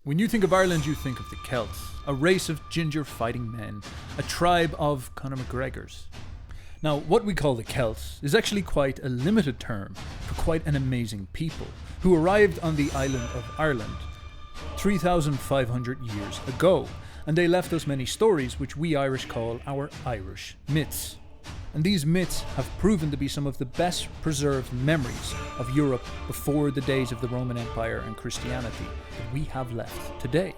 When you think of Ireland, you think of the Celts, a race of ginger fighting men, a tribe of Conor McGregors. Now, what we call the Celts is actually quite a limited term for quite an amazing people who arrived on the island of Ireland 3,500 years ago, and they left us many stories which we Irish call our Irish myths. And these myths have proven to be some of the best preserved memories of Europe before the days of the Roman Empire and Christianity that we have left today.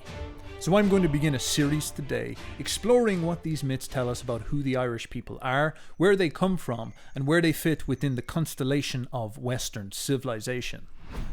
So I'm going to begin a series today exploring what these myths tell us about who the Irish people are, where they come from, and where they fit within the constellation of Western civilization.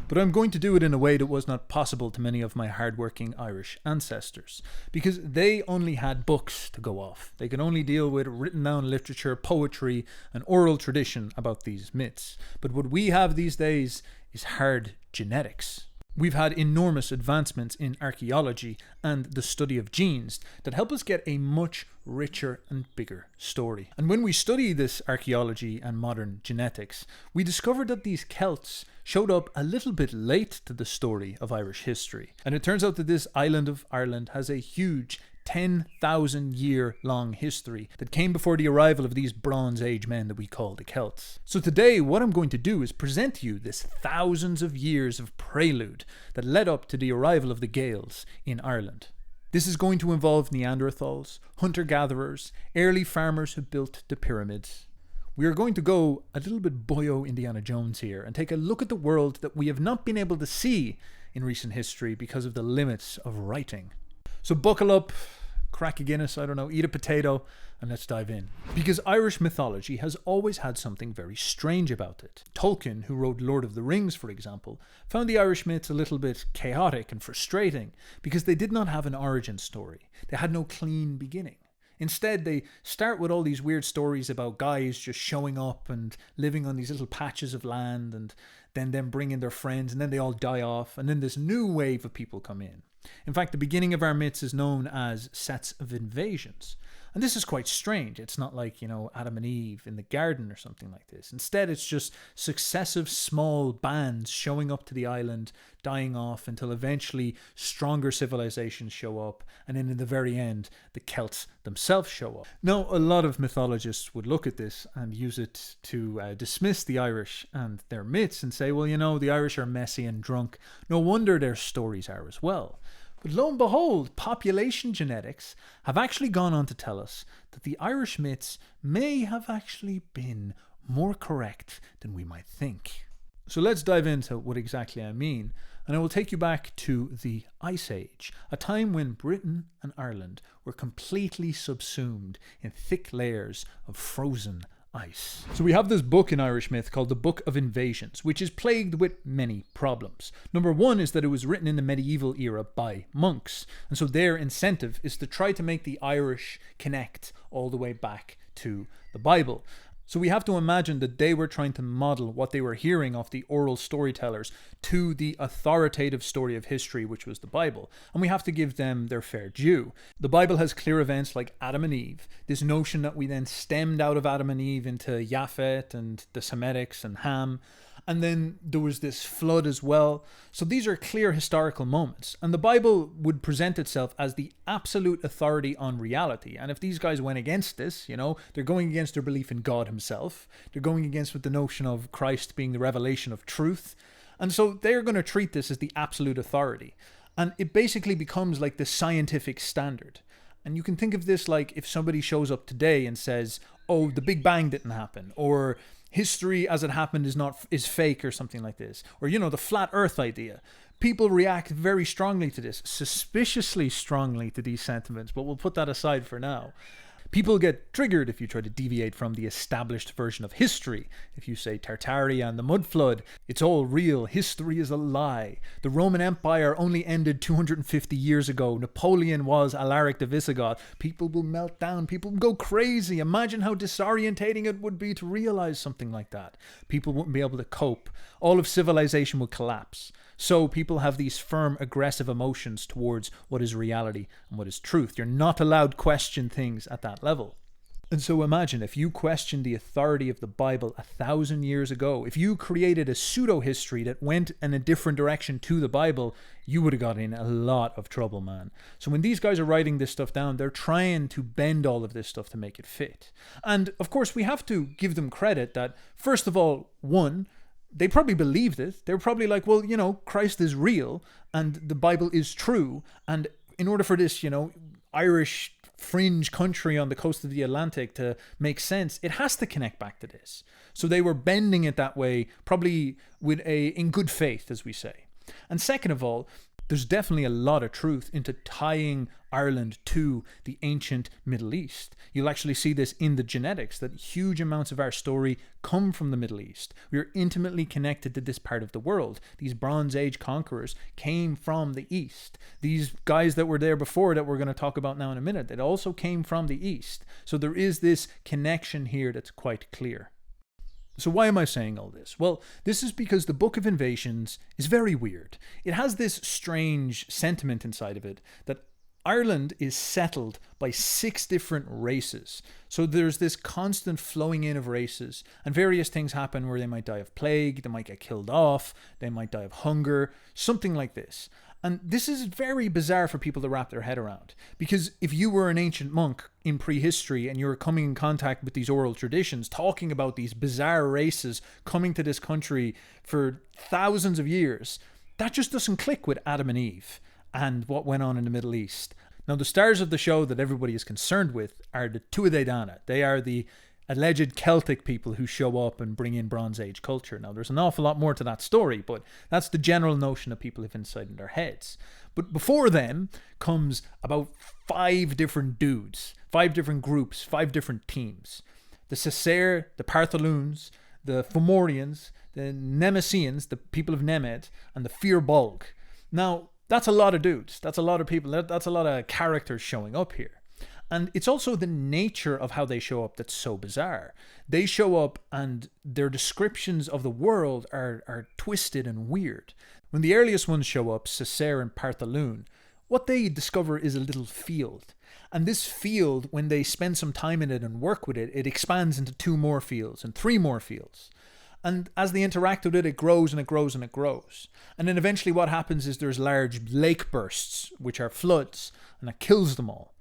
But I'm going to do it in a way that was not possible to many of my hardworking Irish ancestors, because they only had books to go off. They could only deal with written down literature, poetry, and oral tradition about these myths. But what we have these days is hard genetics. We've had enormous advancements in archeology and the study of genes that help us get a much richer and bigger story. And when we study this archeology and modern genetics, we discovered that these Celts showed up a little bit late to the story of Irish history. And it turns out that this island of Ireland has a huge 10,000 year long history that came before the arrival of these Bronze Age men that we call the Celts. So today what I'm going to do is present to you this thousands of years of prelude that led up to the arrival of the Gaels in Ireland. This is going to involve Neanderthals, hunter-gatherers, early farmers who built the pyramids. We are going to go a little bit Boyo Indiana Jones here and take a look at the world that we have not been able to see in recent history because of the limits of writing. So buckle up, crack a Guinness, eat a potato, and let's dive in. Because Irish mythology has always had something very strange about it. Tolkien, who wrote Lord of the Rings, for example, found the Irish myths a little bit chaotic and frustrating because they did not have an origin story. They had no clean beginning. Instead, they start with all these weird stories about guys just showing up and living on these little patches of land and then them bringing their friends, and then they all die off, and then this new wave of people come in. In fact, the beginning of our myths is known as sets of invasions. And this is quite strange. It's not like, Adam and Eve in the garden or something like this. Instead, it's just successive small bands showing up to the island, dying off until eventually stronger civilizations show up. And then in the very end, the Celts themselves show up. Now, a lot of mythologists would look at this and use it to dismiss the Irish and their myths and say, well, the Irish are messy and drunk. No wonder their stories are as well. But lo and behold, population genetics have actually gone on to tell us that the Irish myths may have actually been more correct than we might think. So let's dive into what exactly I mean, and I will take you back to the Ice Age, a time when Britain and Ireland were completely subsumed in thick layers of frozen ice. So we have this book in Irish myth called the Book of Invasions, which is plagued with many problems. Number one is that it was written in the medieval era by monks, and so their incentive is to try to make the Irish connect all the way back to the Bible. So we have to imagine that they were trying to model what they were hearing off the oral storytellers to the authoritative story of history, which was the Bible. And we have to give them their fair due. The Bible has clear events like Adam and Eve, this notion that we then stemmed out of Adam and Eve into Japhet and the Semitics and Ham. And then there was this flood as well. So these are clear historical moments. And the Bible would present itself as the absolute authority on reality. And if these guys went against this, they're going against their belief in God himself. They're going against with the notion of Christ being the revelation of truth. And so they're going to treat this as the absolute authority. And it basically becomes like the scientific standard. And you can think of this like if somebody shows up today and says, oh, the Big Bang didn't happen, or history as it happened is fake or something like this. Or, the flat earth idea. People react very strongly to this, suspiciously strongly to these sentiments, but we'll put that aside for now. People get triggered if you try to deviate from the established version of history. If you say Tartaria and the mud flood, it's all real, history is a lie. The Roman Empire only ended 250 years ago. Napoleon was Alaric the Visigoth. People will melt down, people will go crazy. Imagine how disorientating it would be to realize something like that. People wouldn't be able to cope. All of civilization would collapse. So people have these firm, aggressive emotions towards what is reality and what is truth. You're not allowed to question things at that level. And so imagine if you questioned the authority of the Bible 1,000 years ago, if you created a pseudo-history that went in a different direction to the Bible, you would have got in a lot of trouble, man. So when these guys are writing this stuff down, they're trying to bend all of this stuff to make it fit. And of course, we have to give them credit that, first of all, one, they probably believed it. They were probably like, well, Christ is real and the Bible is true. And in order for this, Irish fringe country on the coast of the Atlantic to make sense, it has to connect back to this. So they were bending it that way, probably in good faith, as we say. And second of all, there's definitely a lot of truth into tying Ireland to the ancient Middle East. You'll actually see this in the genetics, that huge amounts of our story come from the Middle East. We are intimately connected to this part of the world. These Bronze Age conquerors came from the East. These guys that were there before that we're going to talk about now in a minute, that also came from the East. So there is this connection here that's quite clear. So why am I saying all this? Well, this is because the Book of Invasions is very weird. It has this strange sentiment inside of it that Ireland is settled by 6 different races. So there's this constant flowing in of races, and various things happen where they might die of plague, they might get killed off, they might die of hunger, something like this. And this is very bizarre for people to wrap their head around. Because if you were an ancient monk in prehistory and you were coming in contact with these oral traditions, talking about these bizarre races coming to this country for thousands of years, that just doesn't click with Adam and Eve and what went on in the Middle East. Now, the stars of the show that everybody is concerned with are the Tuatha Dé Danann. They are the alleged Celtic people who show up and bring in Bronze Age culture. Now, there's an awful lot more to that story, but that's the general notion that people have inside in their heads. But before them comes about 5 different dudes, 5 different groups, 5 different teams. The Cessair, the Partholúns, the Fomorians, the Nemesians, the people of Nemed, and the Fir Bolg. Now, that's a lot of dudes. That's a lot of people. That's a lot of characters showing up here. And it's also the nature of how they show up that's so bizarre. They show up and their descriptions of the world are twisted and weird. When the earliest ones show up, Cessair and Partholún, what they discover is a little field. And this field, when they spend some time in it and work with it, it expands into 2 more fields and 3 more fields. And as they interact with it, it grows and it grows and it grows. And then eventually what happens is there's large lake bursts, which are floods, and that kills them all.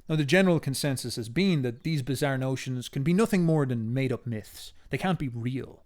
Now, the general consensus has been that these bizarre notions can be nothing more than made-up myths. They can't be real.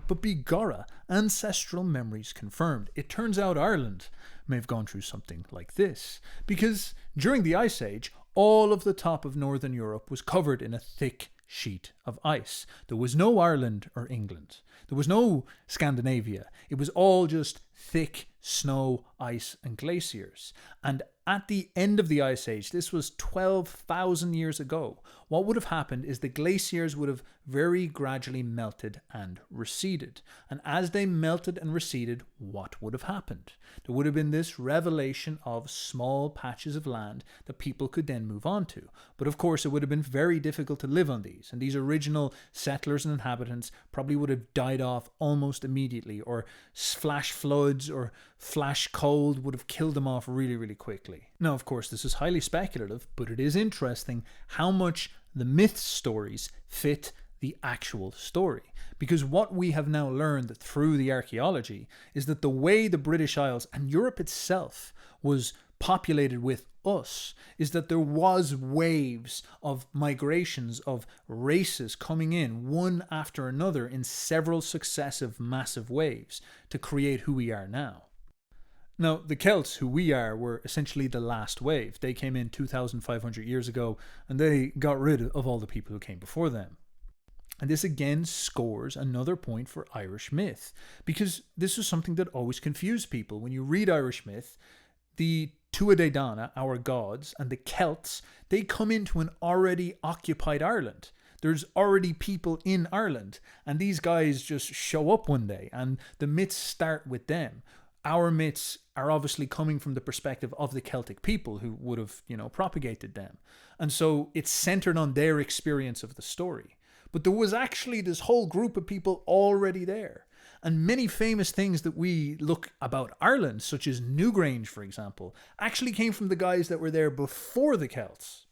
But begorra, ancestral memories confirmed. It turns out Ireland may have gone through something like this. Because during the Ice Age, all of the top of Northern Europe was covered in a thick sheet of ice. There was no Ireland or England. There was no Scandinavia. It was all just thick snow, ice, and glaciers. And at the end of the Ice Age, this was 12,000 years ago, what would have happened is the glaciers would have very gradually melted and receded. And as they melted and receded, what would have happened? There would have been this revelation of small patches of land that people could then move on to. But of course, it would have been very difficult to live on these. And these original settlers and inhabitants probably would have died off almost immediately, or flash floods or flash cold would have killed them off really, really quickly. Now, of course, this is highly speculative, but it is interesting how much the myth stories fit the actual story. Because what we have now learned through the archaeology is that the way the British Isles and Europe itself was populated with us is that there was waves of migrations of races coming in one after another in several successive massive waves to create who we are now. Now, the Celts, who we are, were essentially the last wave. They came in 2,500 years ago, and they got rid of all the people who came before them. And this again scores another point for Irish myth, because this is something that always confused people. When you read Irish myth, the Tuatha Dé Danann, our gods, and the Celts, they come into an already occupied Ireland. There's already people in Ireland, and these guys just show up one day, and the myths start with them. Our myths are obviously coming from the perspective of the Celtic people who would have, propagated them. And so it's centered on their experience of the story. But there was actually this whole group of people already there. And many famous things that we look about Ireland, such as Newgrange, for example, actually came from the guys that were there before the Celts.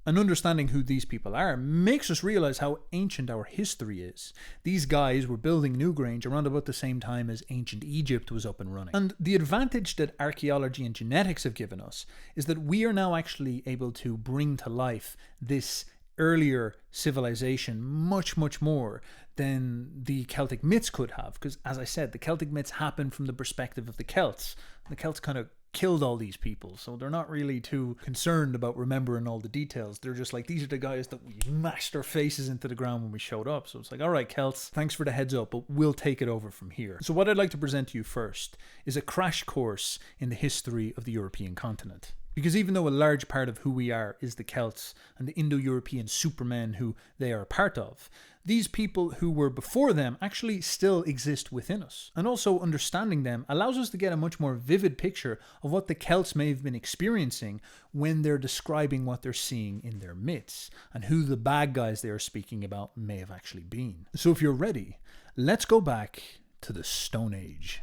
And understanding who these people are makes us realize how ancient our history is. These guys were building Newgrange around about the same time as ancient Egypt was up and running. And the advantage that archaeology and genetics have given us is that we are now actually able to bring to life this earlier civilization much more than the Celtic myths could have, because as I said, the Celtic myths happen from the perspective of the Celts. The Celts kind of killed all these people, so they're not really too concerned about remembering all the details. They're just like, these are the guys that we mashed our faces into the ground when we showed up. So it's like, all right, Celts, thanks for the heads up, but we'll take it over from here. So what I'd like to present to you first is a crash course in the history of the European continent. Because even though a large part of who we are is the Celts and the Indo-European supermen who they are a part of, these people who were before them actually still exist within us. And also understanding them allows us to get a much more vivid picture of what the Celts may have been experiencing when they're describing what they're seeing in their myths, and who the bad guys they are speaking about may have actually been. So if you're ready, let's go back to the Stone Age.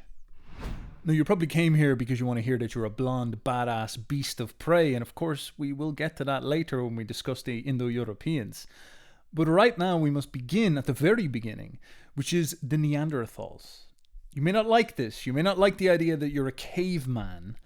Now, you probably came here because you want to hear that you're a blonde, badass beast of prey, and of course we will get to that later when we discuss the Indo-Europeans. But right now we must begin at the very beginning, which is the Neanderthals. You may not like this. You may not like the idea that you're a caveman.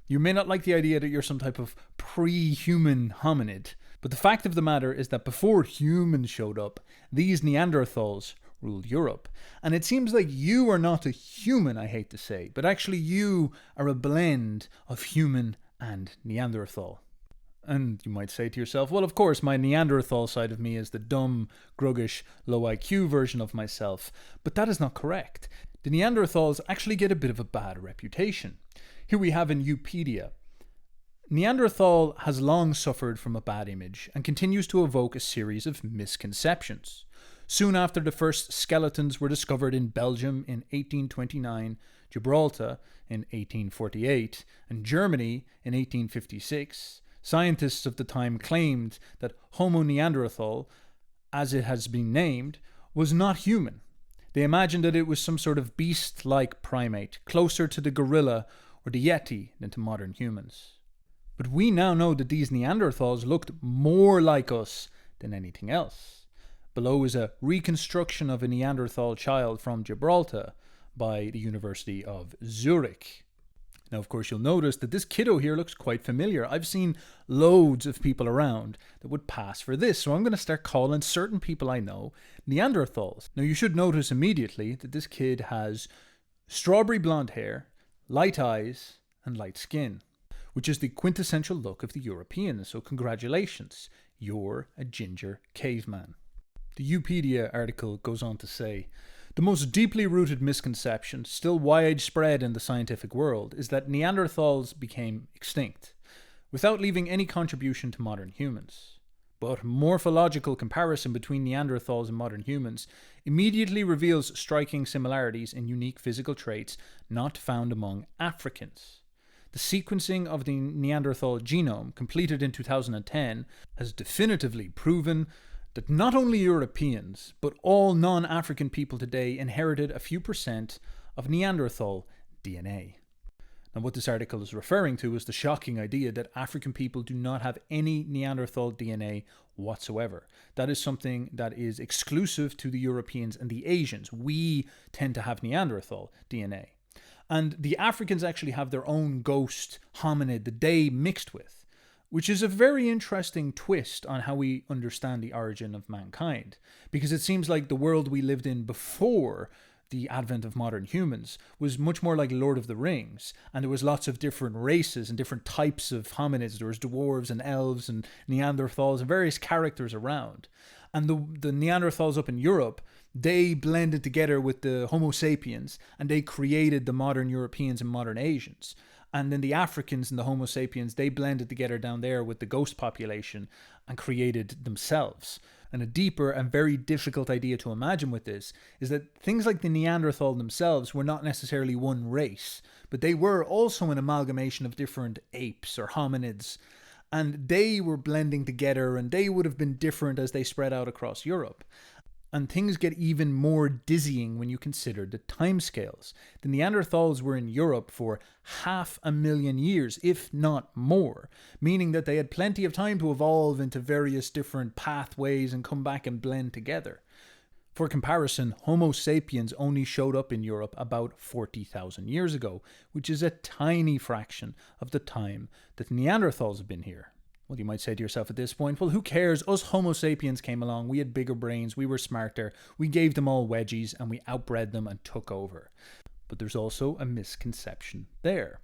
You may not like the idea that you're some type of pre-human hominid. But the fact of the matter is that before humans showed up, these Neanderthals ruled Europe. And it seems like you are not a human, I hate to say, but actually you are a blend of human and Neanderthal. And you might say to yourself, well, of course, my Neanderthal side of me is the dumb, gruggish, low IQ version of myself. But that is not correct. The Neanderthals actually get a bit of a bad reputation. Here we have in Wikipedia, Neanderthal has long suffered from a bad image and continues to evoke a series of misconceptions. Soon after the first skeletons were discovered in Belgium in 1829, Gibraltar in 1848, and Germany in 1856, scientists of the time claimed that Homo neanderthal, as it has been named, was not human. They imagined that it was some sort of beast-like primate, closer to the gorilla or the yeti than to modern humans. But we now know that these Neanderthals looked more like us than anything else. Below is a reconstruction of a Neanderthal child from Gibraltar by the University of Zurich. Now, of course, you'll notice that this kiddo here looks quite familiar. I've seen loads of people around that would pass for this, so I'm going to start calling certain people I know Neanderthals. Now, you should notice immediately that this kid has strawberry blonde hair, light eyes, and light skin, which is the quintessential look of the Europeans, so congratulations, you're a ginger caveman. The Wikipedia article goes on to say, the most deeply rooted misconception, still widespread in the scientific world, is that Neanderthals became extinct, without leaving any contribution to modern humans. But morphological comparison between Neanderthals and modern humans immediately reveals striking similarities in unique physical traits not found among Africans. The sequencing of the Neanderthal genome, completed in 2010, has definitively proven that not only Europeans, but all non-African people today inherited a few percent of Neanderthal DNA. Now, what this article is referring to is the shocking idea that African people do not have any Neanderthal DNA whatsoever. That is something that is exclusive to the Europeans and the Asians. We tend to have Neanderthal DNA. And the Africans actually have their own ghost hominid that they mixed with, which is a very interesting twist on how we understand the origin of mankind. Because it seems like the world we lived in before the advent of modern humans was much more like Lord of the Rings, and there was lots of different races and different types of hominids. There was dwarves and elves and Neanderthals and various characters around. And the Neanderthals up in Europe, they blended together with the Homo sapiens, and they created the modern Europeans and modern Asians. And then the Africans and the Homo sapiens, they blended together down there with the ghost population and created themselves. And a deeper and very difficult idea to imagine with this is that things like the Neanderthal themselves were not necessarily one race, but they were also an amalgamation of different apes or hominids. And they were blending together, and they would have been different as they spread out across Europe. And things get even more dizzying when you consider the timescales. The Neanderthals were in Europe for 500,000 years, if not more, meaning that they had plenty of time to evolve into various different pathways and come back and blend together. For comparison, Homo sapiens only showed up in Europe about 40,000 years ago, which is a tiny fraction of the time that Neanderthals have been here. Well, you might say to yourself at this point, well, who cares? Us Homo sapiens came along, we had bigger brains, we were smarter, we gave them all wedgies, and we outbred them and took over. But there's also a misconception there.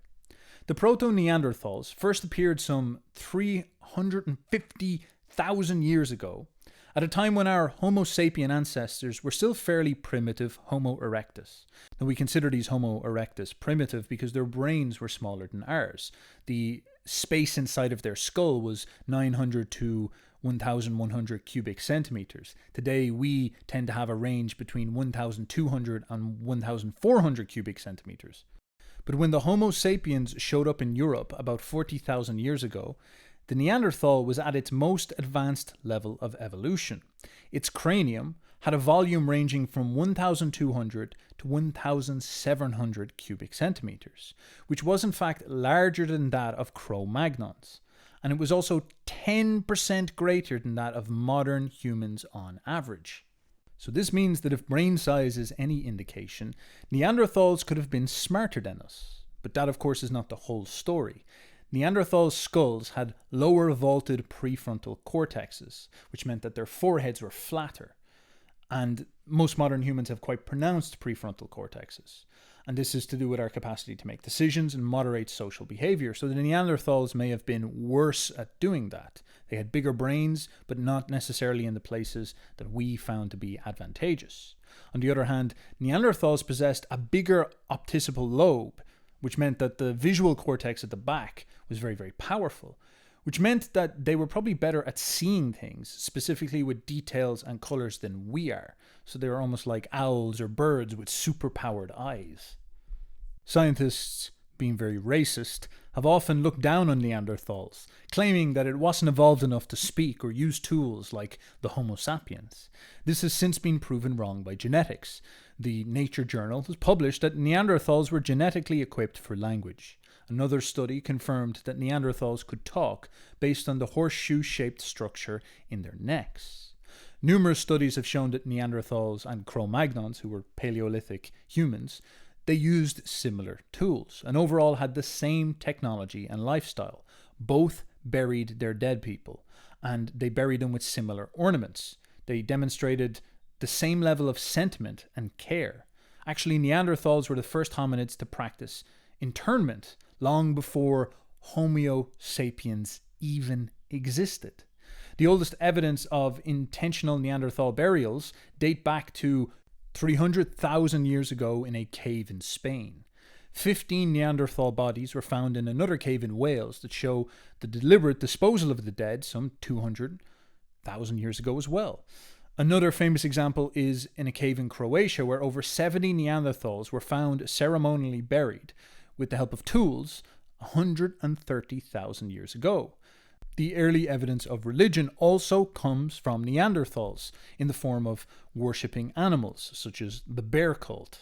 The Proto-Neanderthals first appeared some 350,000 years ago, at a time when our Homo sapien ancestors were still fairly primitive Homo erectus. Now, we consider these Homo erectus primitive because their brains were smaller than ours. The space inside of their skull was 900 to 1,100 cubic centimeters. Today, we tend to have a range between 1,200 and 1,400 cubic centimeters. But when the Homo sapiens showed up in Europe about 40,000 years ago, the Neanderthal was at its most advanced level of evolution. Its cranium had a volume ranging from 1,200 to 1,700 cubic centimeters, which was in fact larger than that of Cro-Magnons, and it was also 10% greater than that of modern humans on average. So this means that if brain size is any indication, Neanderthals could have been smarter than us. But that, of course, is not the whole story. Neanderthals' skulls had lower vaulted prefrontal cortexes, which meant that their foreheads were flatter. And most modern humans have quite pronounced prefrontal cortexes. And this is to do with our capacity to make decisions and moderate social behavior. So the Neanderthals may have been worse at doing that. They had bigger brains, but not necessarily in the places that we found to be advantageous. On the other hand, Neanderthals possessed a bigger optical lobe, which meant that the visual cortex at the back was very, very powerful, which meant that they were probably better at seeing things, specifically with details and colors, than we are. So they were almost like owls or birds with superpowered eyes. Scientists, being very racist, have often looked down on Neanderthals, claiming that it wasn't evolved enough to speak or use tools like the Homo sapiens. This has since been proven wrong by genetics. The Nature journal has published that Neanderthals were genetically equipped for language. Another study confirmed that Neanderthals could talk based on the horseshoe-shaped structure in their necks. Numerous studies have shown that Neanderthals and Cro-Magnons, who were Paleolithic humans, they used similar tools and overall had the same technology and lifestyle. Both buried their dead people, and they buried them with similar ornaments. They demonstrated the same level of sentiment and care. Actually, Neanderthals were the first hominids to practice internment long before Homo sapiens even existed. The oldest evidence of intentional Neanderthal burials date back to 300,000 years ago in a cave in Spain. 15 Neanderthal bodies were found in another cave in Wales that show the deliberate disposal of the dead some 200,000 years ago as well. Another famous example is in a cave in Croatia where over 70 Neanderthals were found ceremonially buried with the help of tools 130,000 years ago. The early evidence of religion also comes from Neanderthals in the form of worshipping animals, such as the bear cult.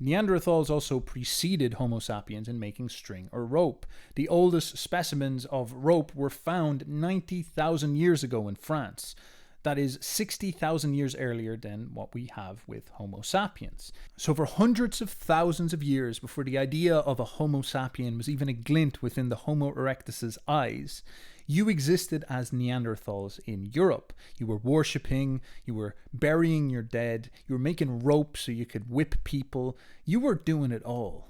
Neanderthals also preceded Homo sapiens in making string or rope. The oldest specimens of rope were found 90,000 years ago in France. That is 60,000 years earlier than what we have with Homo sapiens. So for hundreds of thousands of years before the idea of a Homo sapien was even a glint within the Homo erectus's eyes, you existed as Neanderthals in Europe. You were worshipping, you were burying your dead, you were making rope so you could whip people. You were doing it all.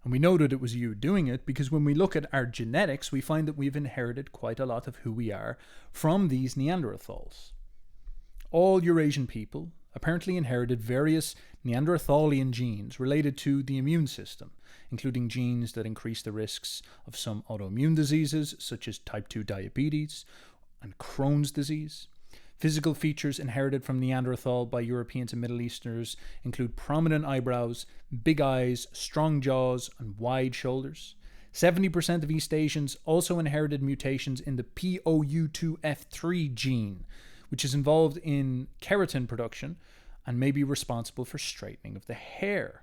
And we know that it was you doing it because when we look at our genetics, we find that we've inherited quite a lot of who we are from these Neanderthals. All Eurasian people apparently inherited various Neanderthalian genes related to the immune system, including genes that increase the risks of some autoimmune diseases such as type 2 diabetes and Crohn's disease. Physical features inherited from Neanderthal by Europeans and Middle Easterners include prominent eyebrows, big eyes, strong jaws, and wide shoulders. 70% of East Asians also inherited mutations in the POU2F3 gene, which is involved in keratin production and may be responsible for straightening of the hair.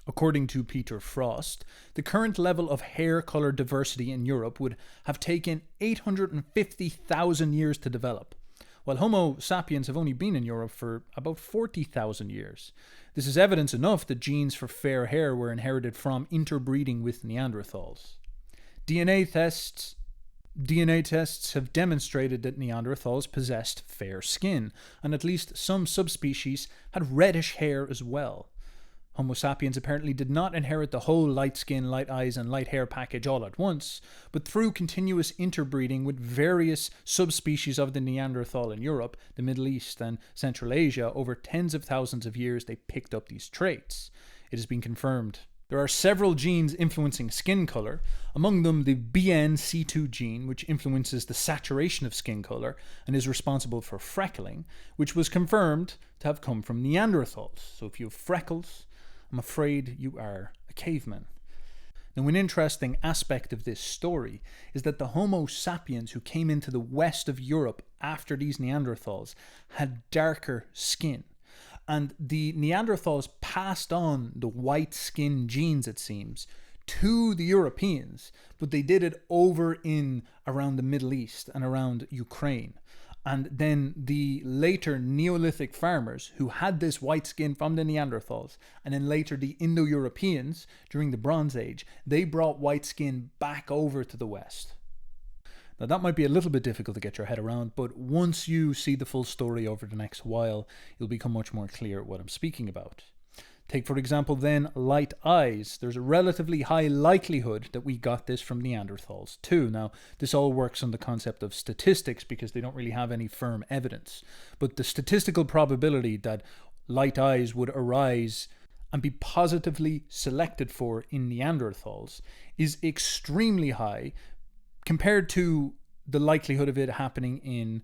According to Peter Frost, the current level of hair color diversity in Europe would have taken 850,000 years to develop, while Homo sapiens have only been in Europe for about 40,000 years. This is evidence enough that genes for fair hair were inherited from interbreeding with Neanderthals. DNA tests have demonstrated that Neanderthals possessed fair skin, and at least some subspecies had reddish hair as well. Homo sapiens apparently did not inherit the whole light skin, light eyes, and light hair package all at once, but through continuous interbreeding with various subspecies of the Neanderthal in Europe, the Middle East, and Central Asia, over tens of thousands of years they picked up these traits. It has been confirmed. There are several genes influencing skin color, among them the BNC2 gene, which influences the saturation of skin color and is responsible for freckling, which was confirmed to have come from Neanderthals. So if you have freckles, I'm afraid you are a caveman. Now, an interesting aspect of this story is that the Homo sapiens who came into the west of Europe after these Neanderthals had darker skin. And the Neanderthals passed on the white skin genes, it seems, to the Europeans, but they did it over in around the Middle East and around Ukraine. And then the later Neolithic farmers who had this white skin from the Neanderthals, and then later the Indo-Europeans during the Bronze Age, they brought white skin back over to the West. Now that might be a little bit difficult to get your head around, but once you see the full story over the next while, it'll become much more clear what I'm speaking about. Take, for example, then, light eyes. There's a relatively high likelihood that we got this from Neanderthals too. Now, this all works on the concept of statistics because they don't really have any firm evidence. But the statistical probability that light eyes would arise and be positively selected for in Neanderthals is extremely high compared to the likelihood of it happening in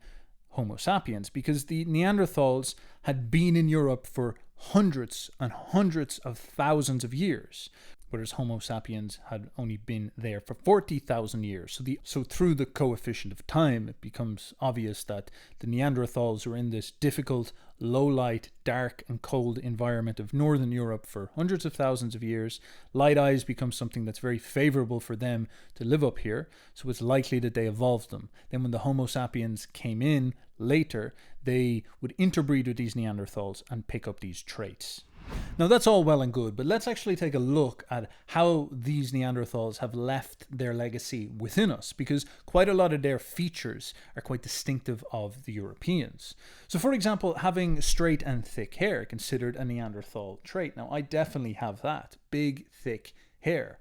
Homo sapiens, because the Neanderthals had been in Europe for hundreds and hundreds of thousands of years, whereas Homo sapiens had only been there for 40,000 years. So through the coefficient of time, it becomes obvious that the Neanderthals were in this difficult, low-light, dark and cold environment of northern Europe for hundreds of thousands of years. Light eyes become something that's very favorable for them to live up here, so it's likely that they evolved them. Then when the Homo sapiens came in later, they would interbreed with these Neanderthals and pick up these traits. Now that's all well and good, but let's actually take a look at how these Neanderthals have left their legacy within us, because quite a lot of their features are quite distinctive of the Europeans. So for example, having straight and thick hair considered a Neanderthal trait. Now I definitely have that, big, thick hair.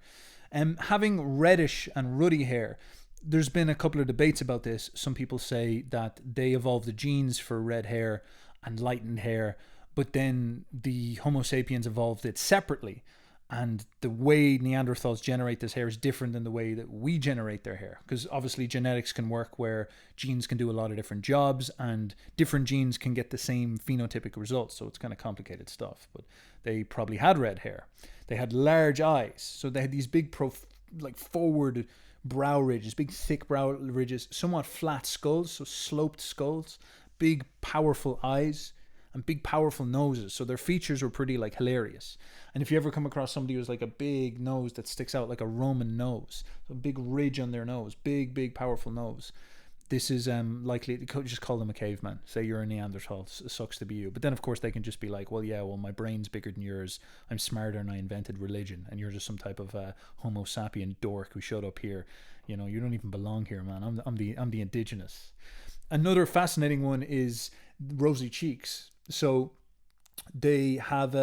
Having reddish and ruddy hair, there's been a couple of debates about this. Some people say that they evolved the genes for red hair and lightened hair, but then the Homo sapiens evolved it separately. And the way Neanderthals generate this hair is different than the way that we generate their hair. Because obviously genetics can work where genes can do a lot of different jobs and different genes can get the same phenotypic results. So it's kind of complicated stuff. But they probably had red hair. They had large eyes. So they had these big forward brow ridges, big thick brow ridges, somewhat flat skulls, so sloped skulls, big powerful eyes, and big powerful noses. So their features were pretty hilarious. And if you ever come across somebody who's like a big nose that sticks out like a Roman nose, so a big ridge on their nose, big powerful nose, this is likely to just call them a caveman. Say you're a Neanderthal, it sucks to be you. But then of course they can just be like, well my brain's bigger than yours, I'm smarter and I invented religion, and you're just some type of Homo sapien dork who showed up here. You know, you don't even belong here, man. I'm the indigenous. Another fascinating one is rosy cheeks. So they have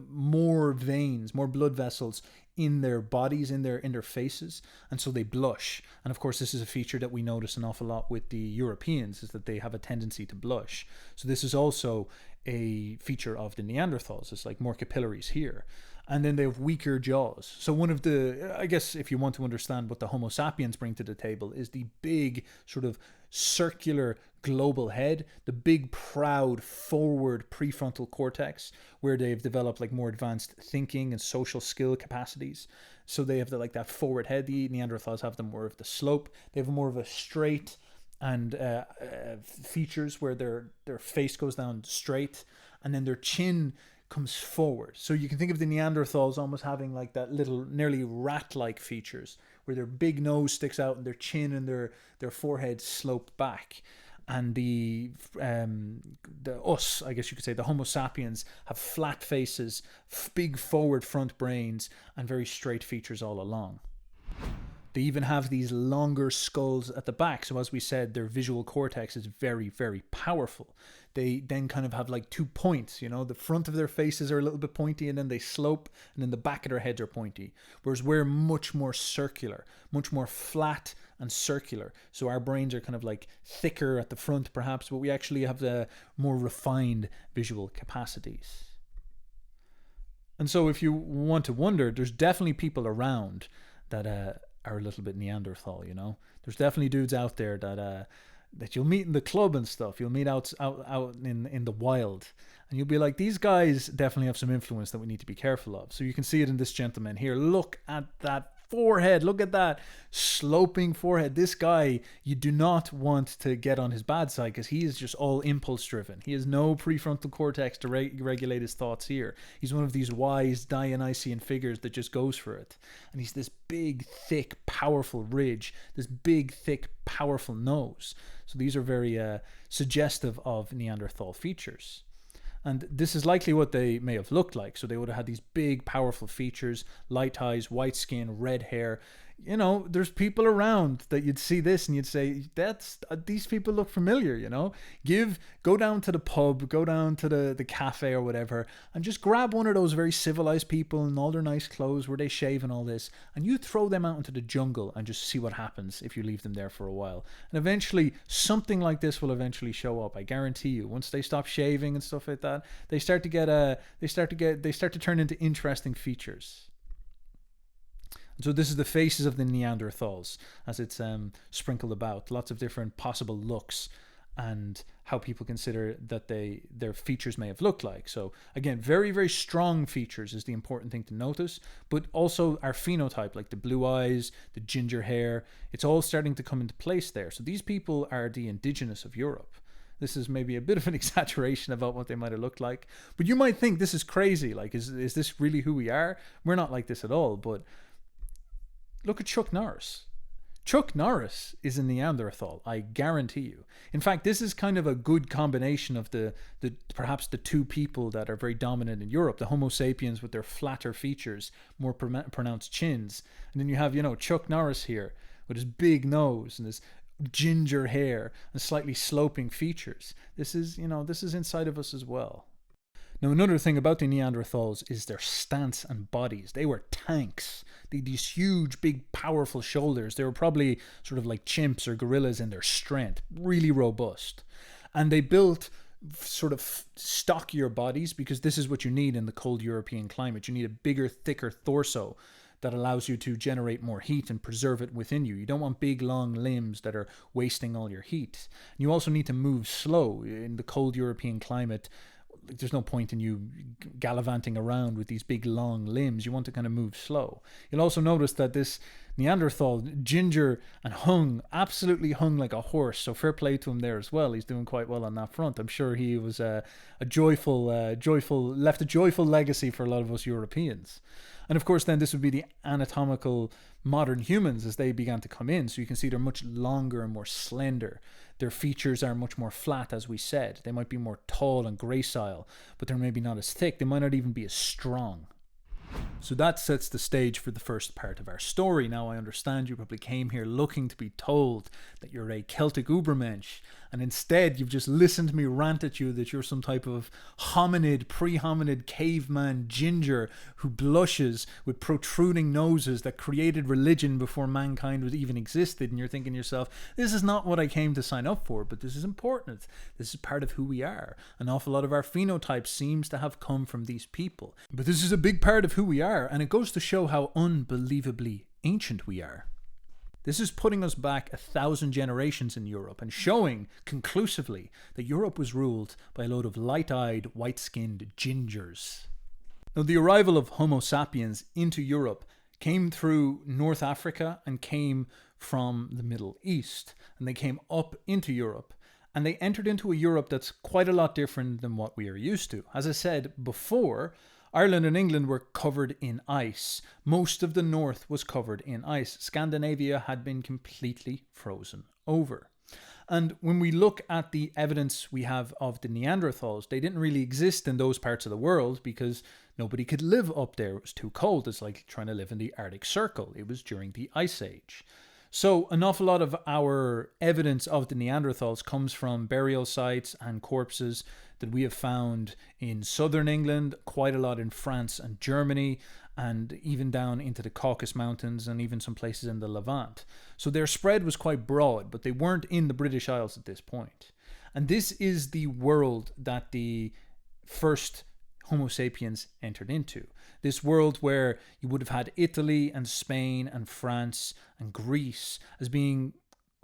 more veins, more blood vessels in their bodies, in their faces, and so they blush. And of course this is a feature that we notice an awful lot with the Europeans, is that they have a tendency to blush. So this is also a feature of the Neanderthals. It's like more capillaries here. And then they have weaker jaws. So one of the, I guess if you want to understand what the Homo sapiens bring to the table, is the big sort of circular global head, the big proud forward prefrontal cortex, where they've developed more advanced thinking and social skill capacities. So they have that forward head. The Neanderthals have the more of the slope. They have more of a straight and features where their face goes down straight, and then their chin comes forward. So you can think of the Neanderthals almost having like that little, nearly rat-like features, where their big nose sticks out and their chin and their forehead slope back. And us, I guess you could say, the Homo sapiens, have flat faces, big forward front brains, and very straight features all along. They even have these longer skulls at the back. So as we said, their visual cortex is very, very powerful. They then kind of have like 2 points, you know, the front of their faces are a little bit pointy and then they slope, and then the back of their heads are pointy. Whereas we're much more circular, much more flat and circular. So our brains are kind of like thicker at the front perhaps, but we actually have the more refined visual capacities. And so if you want to wonder, there's definitely people around that are a little bit Neanderthal, you know. There's definitely dudes out there that you'll meet in the club and stuff. You'll meet out in the wild, and you'll be like, these guys definitely have some influence that we need to be careful of. So you can see it in this gentleman here. Look at that forehead. Look at that sloping forehead. This guy, you do not want to get on his bad side, because he is just all impulse driven. He has no prefrontal cortex to regulate his thoughts here. He's one of these wise Dionysian figures that just goes for it. And he's this big, thick, powerful ridge, this big, thick, powerful nose. So these are very suggestive of Neanderthal features. And this is likely what they may have looked like. So they would have had these big, powerful features, light eyes, white skin, red hair. You know, there's people around that you'd see this and you'd say, these people look familiar, you know. Go down to the pub, go down to the cafe or whatever, and just grab one of those very civilized people in all their nice clothes where they shave and all this, and you throw them out into the jungle and just see what happens if you leave them there for a while. And eventually something like this will eventually show up, I guarantee you. Once they stop shaving and stuff like that, they start to turn into interesting features. So this is the faces of the Neanderthals as it's sprinkled about. Lots of different possible looks and how people consider that their features may have looked like. So again, very, very strong features is the important thing to notice, but also our phenotype, like the blue eyes, the ginger hair, it's all starting to come into place there. So these people are the indigenous of Europe. This is maybe a bit of an exaggeration about what they might have looked like, but you might think this is crazy. Like, is this really who we are? We're not like this at all, but look at Chuck Norris. Chuck Norris is a Neanderthal, I guarantee you. In fact, this is kind of a good combination of perhaps the two people that are very dominant in Europe, the Homo sapiens with their flatter features, more pronounced chins. And then you have, Chuck Norris here with his big nose and his ginger hair and slightly sloping features. This is inside of us as well. Now, another thing about the Neanderthals is their stance and bodies. They were tanks. They had these huge, big, powerful shoulders. They were probably sort of like chimps or gorillas in their strength, really robust. And they built sort of stockier bodies because this is what you need in the cold European climate. You need a bigger, thicker torso that allows you to generate more heat and preserve it within you. You don't want big, long limbs that are wasting all your heat. You also need to move slow in the cold European climate. There's no point in you gallivanting around with these big long limbs. You want to kind of move slow. You'll also notice that this Neanderthal, ginger and absolutely hung like a horse. So fair play to him there as well. He's doing quite well on that front. I'm sure he was left a joyful legacy for a lot of us Europeans. And of course, then this would be the anatomical modern humans as they began to come in. So you can see they're much longer and more slender. Their features are much more flat, as we said. They might be more tall and gracile, but they're maybe not as thick. They might not even be as strong. So that sets the stage for the first part of our story. Now, I understand you probably came here looking to be told that you're a Celtic Ubermensch, and instead you've just listened to me rant at you that you're some type of pre-hominid caveman ginger who blushes with protruding noses that created religion before mankind was even existed, and you're thinking to yourself, this is not what I came to sign up for, but this is important. This is part of who we are. An awful lot of our phenotype seems to have come from these people. But this is a big part of who we are, and it goes to show how unbelievably ancient we are. This is putting us back 1,000 generations in Europe and showing conclusively that Europe was ruled by a load of light-eyed, white-skinned gingers. Now, the arrival of Homo sapiens into Europe came through North Africa and came from the Middle East, and they came up into Europe, and they entered into a Europe that's quite a lot different than what we are used to. As I said before, Ireland and England were covered in ice. Most of the north was covered in ice. Scandinavia had been completely frozen over. And when we look at the evidence we have of the Neanderthals, they didn't really exist in those parts of the world because nobody could live up there. It was too cold. It's like trying to live in the Arctic Circle. It was during the Ice Age. So an awful lot of our evidence of the Neanderthals comes from burial sites and corpses that we have found in southern England, quite a lot in France and Germany, and even down into the Caucasus Mountains and even some places in the Levant. So their spread was quite broad, but they weren't in the British Isles at this point. And this is the world that the first Homo sapiens entered into. This world where you would have had Italy and Spain and France and Greece as being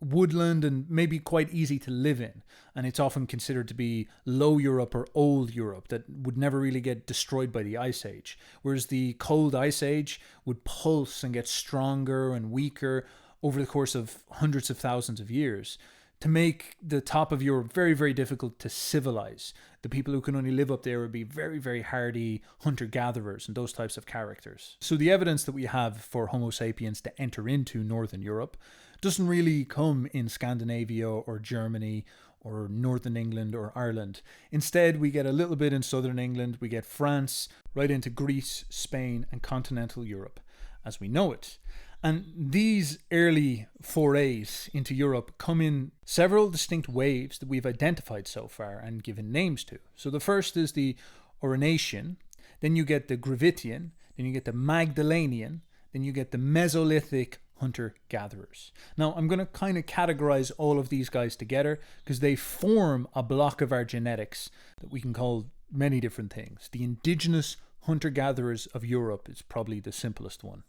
woodland and maybe quite easy to live in. And it's often considered to be Low Europe or Old Europe that would never really get destroyed by the Ice Age. Whereas the Cold Ice Age would pulse and get stronger and weaker over the course of hundreds of thousands of years to make the top of Europe very, very difficult to civilize. The people who can only live up there would be very, very hardy hunter-gatherers and those types of characters. So the evidence that we have for Homo sapiens to enter into Northern Europe doesn't really come in Scandinavia or Germany or Northern England or Ireland. Instead, we get a little bit in Southern England, we get France, right into Greece, Spain, and continental Europe as we know it. And these early forays into Europe come in several distinct waves that we've identified so far and given names to. So the first is the Aurignacian, then you get the Gravettian, then you get the Magdalenian, then you get the Mesolithic hunter-gatherers. Now, I'm going to kind of categorize all of these guys together because they form a block of our genetics that we can call many different things. The indigenous hunter-gatherers of Europe is probably the simplest one.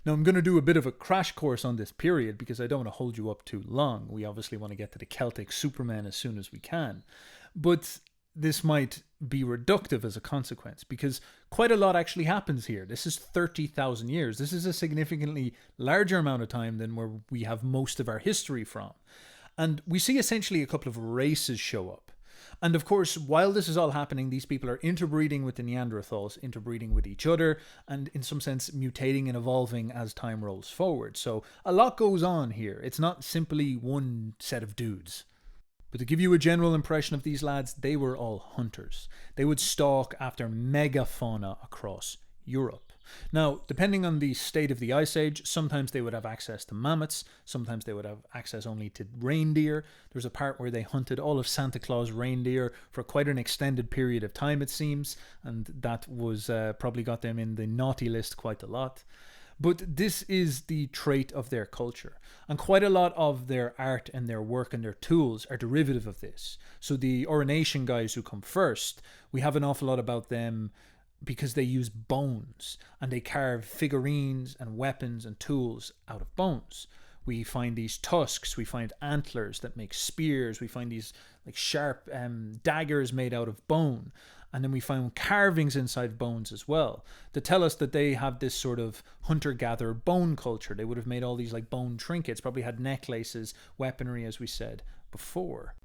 Now, I'm going to do a bit of a crash course on this period because I don't want to hold you up too long. We obviously want to get to the Celtic Supermen as soon as we can. But this might be reductive as a consequence because quite a lot actually happens here. This is 30,000 years. This is a significantly larger amount of time than where we have most of our history from. And we see essentially a couple of races show up. And of course, while this is all happening, these people are interbreeding with the Neanderthals, interbreeding with each other, and in some sense mutating and evolving as time rolls forward. So a lot goes on here. It's not simply one set of dudes. But to give you a general impression of these lads, they were all hunters. They would stalk after megafauna across Europe. Now, depending on the state of the Ice Age, sometimes they would have access to mammoths, sometimes they would have access only to reindeer. There's a part where they hunted all of Santa Claus reindeer for quite an extended period of time, it seems, and that was probably got them in the naughty list quite a lot. But this is the trait of their culture. And quite a lot of their art and their work and their tools are derivative of this. So the Aurignacian guys who come first, we have an awful lot about them because they use bones and they carve figurines and weapons and tools out of bones. We find these tusks, we find antlers that make spears, we find these like sharp daggers made out of bone. And then we find carvings inside bones as well that tell us that they have this sort of hunter-gatherer bone culture. They would have made all these like bone trinkets, probably had necklaces, weaponry, as we said before.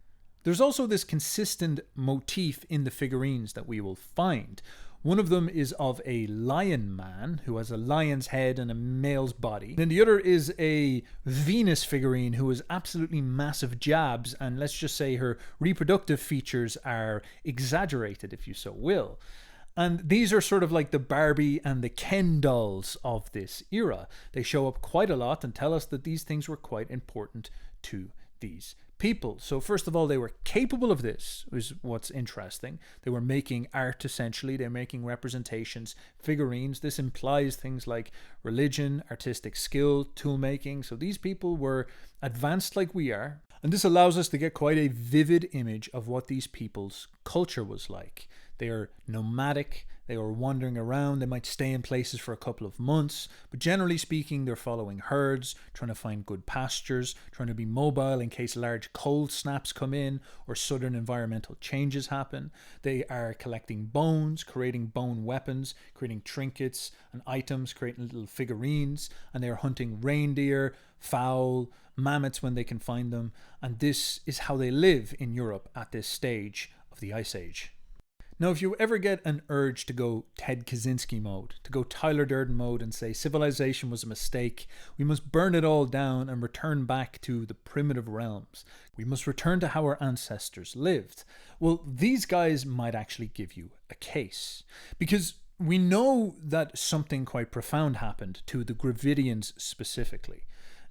There's also this consistent motif in the figurines that we will find. One of them is of a lion man who has a lion's head and a male's body. Then the other is a Venus figurine who has absolutely massive jabs, and let's just say her reproductive features are exaggerated, if you so will. And these are sort of like the Barbie and the Ken dolls of this era. They show up quite a lot and tell us that these things were quite important to these people. So first of all, they were capable of this, is what's interesting. They were making art, essentially. They're making representations, figurines. This implies things like religion, artistic skill, tool making. So these people were advanced like we are. And this allows us to get quite a vivid image of what these people's culture was like. They are nomadic, They are wandering around. They might stay in places for a couple of months, but generally speaking, they're following herds, trying to find good pastures, trying to be mobile in case large cold snaps come in or sudden environmental changes happen. They are collecting bones, creating bone weapons, creating trinkets and items, creating little figurines, and they are hunting reindeer, fowl, mammoths when they can find them. And this is how they live in Europe at this stage of the Ice Age. Now, if you ever get an urge to go Ted Kaczynski mode, to go Tyler Durden mode and say civilization was a mistake, we must burn it all down and return back to the primitive realms. We must return to how our ancestors lived. Well, these guys might actually give you a case. Because we know that something quite profound happened to the Gravidians specifically.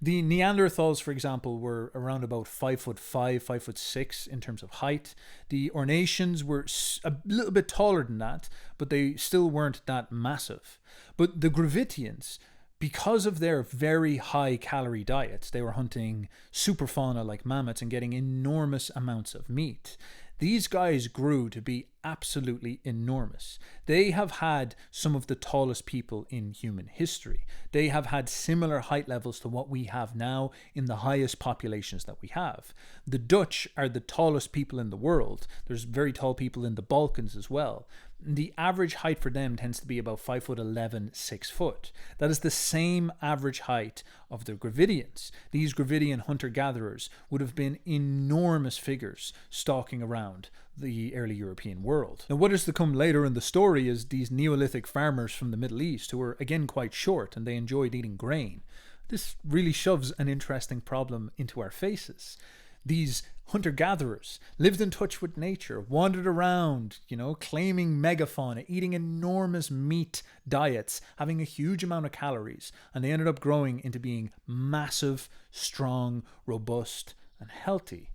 The Neanderthals, for example, were around about 5'5", 5'6" in terms of height. The Ornatians were a little bit taller than that, but they still weren't that massive. But the Gravidians, because of their very high calorie diets, they were hunting superfauna like mammoths and getting enormous amounts of meat. These guys grew to be absolutely enormous. They have had some of the tallest people in human history. They have had similar height levels to what we have now in the highest populations that we have. The Dutch are the tallest people in the world. There's very tall people in the Balkans as well. The average height for them tends to be about 5'11", 6 foot. That is the same average height of the Gravidians. These Gravidian hunter-gatherers would have been enormous figures stalking around the early European world. Now, what is to come later in the story is these Neolithic farmers from the Middle East who were again quite short and they enjoyed eating grain. This really shoves an interesting problem into our faces. These hunter-gatherers lived in touch with nature, wandered around, claiming megafauna, eating enormous meat diets, having a huge amount of calories, and they ended up growing into being massive, strong, robust, and healthy.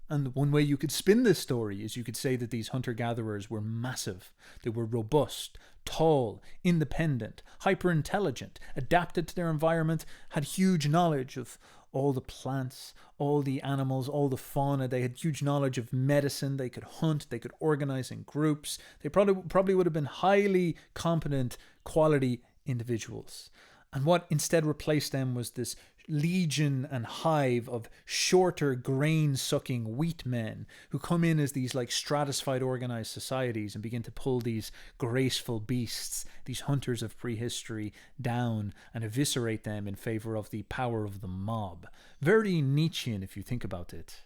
And one way you could spin this story is you could say that these hunter-gatherers were massive, they were robust, tall, independent, hyper-intelligent, adapted to their environment, had huge knowledge of all the plants, all the animals, all the fauna. They had huge knowledge of medicine. They could hunt. They could organize in groups. They probably would have been highly competent, quality individuals. And what instead replaced them was this legion and hive of shorter grain-sucking wheat men who come in as these stratified organized societies and begin to pull these graceful beasts, these hunters of prehistory, down and eviscerate them in favor of the power of the mob. Very Nietzschean if you think about it.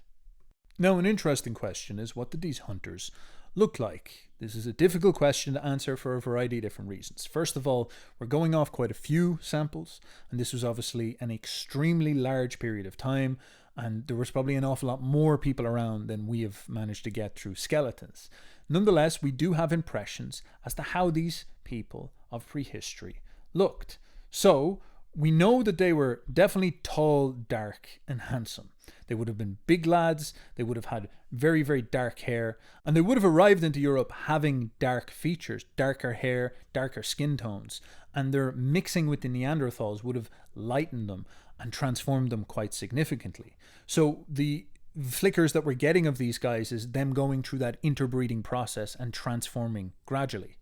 Now, an interesting question is, what did these hunters look like? This is a difficult question to answer for a variety of different reasons. First of all, we're going off quite a few samples, and this was obviously an extremely large period of time, and there was probably an awful lot more people around than we have managed to get through skeletons. Nonetheless, we do have impressions as to how these people of prehistory looked. So, we know that they were definitely tall, dark, and handsome. They would have been big lads, they would have had very, very dark hair, and they would have arrived into Europe having dark features, darker hair, darker skin tones, and their mixing with the Neanderthals would have lightened them and transformed them quite significantly. So the flickers that we're getting of these guys is them going through that interbreeding process and transforming gradually.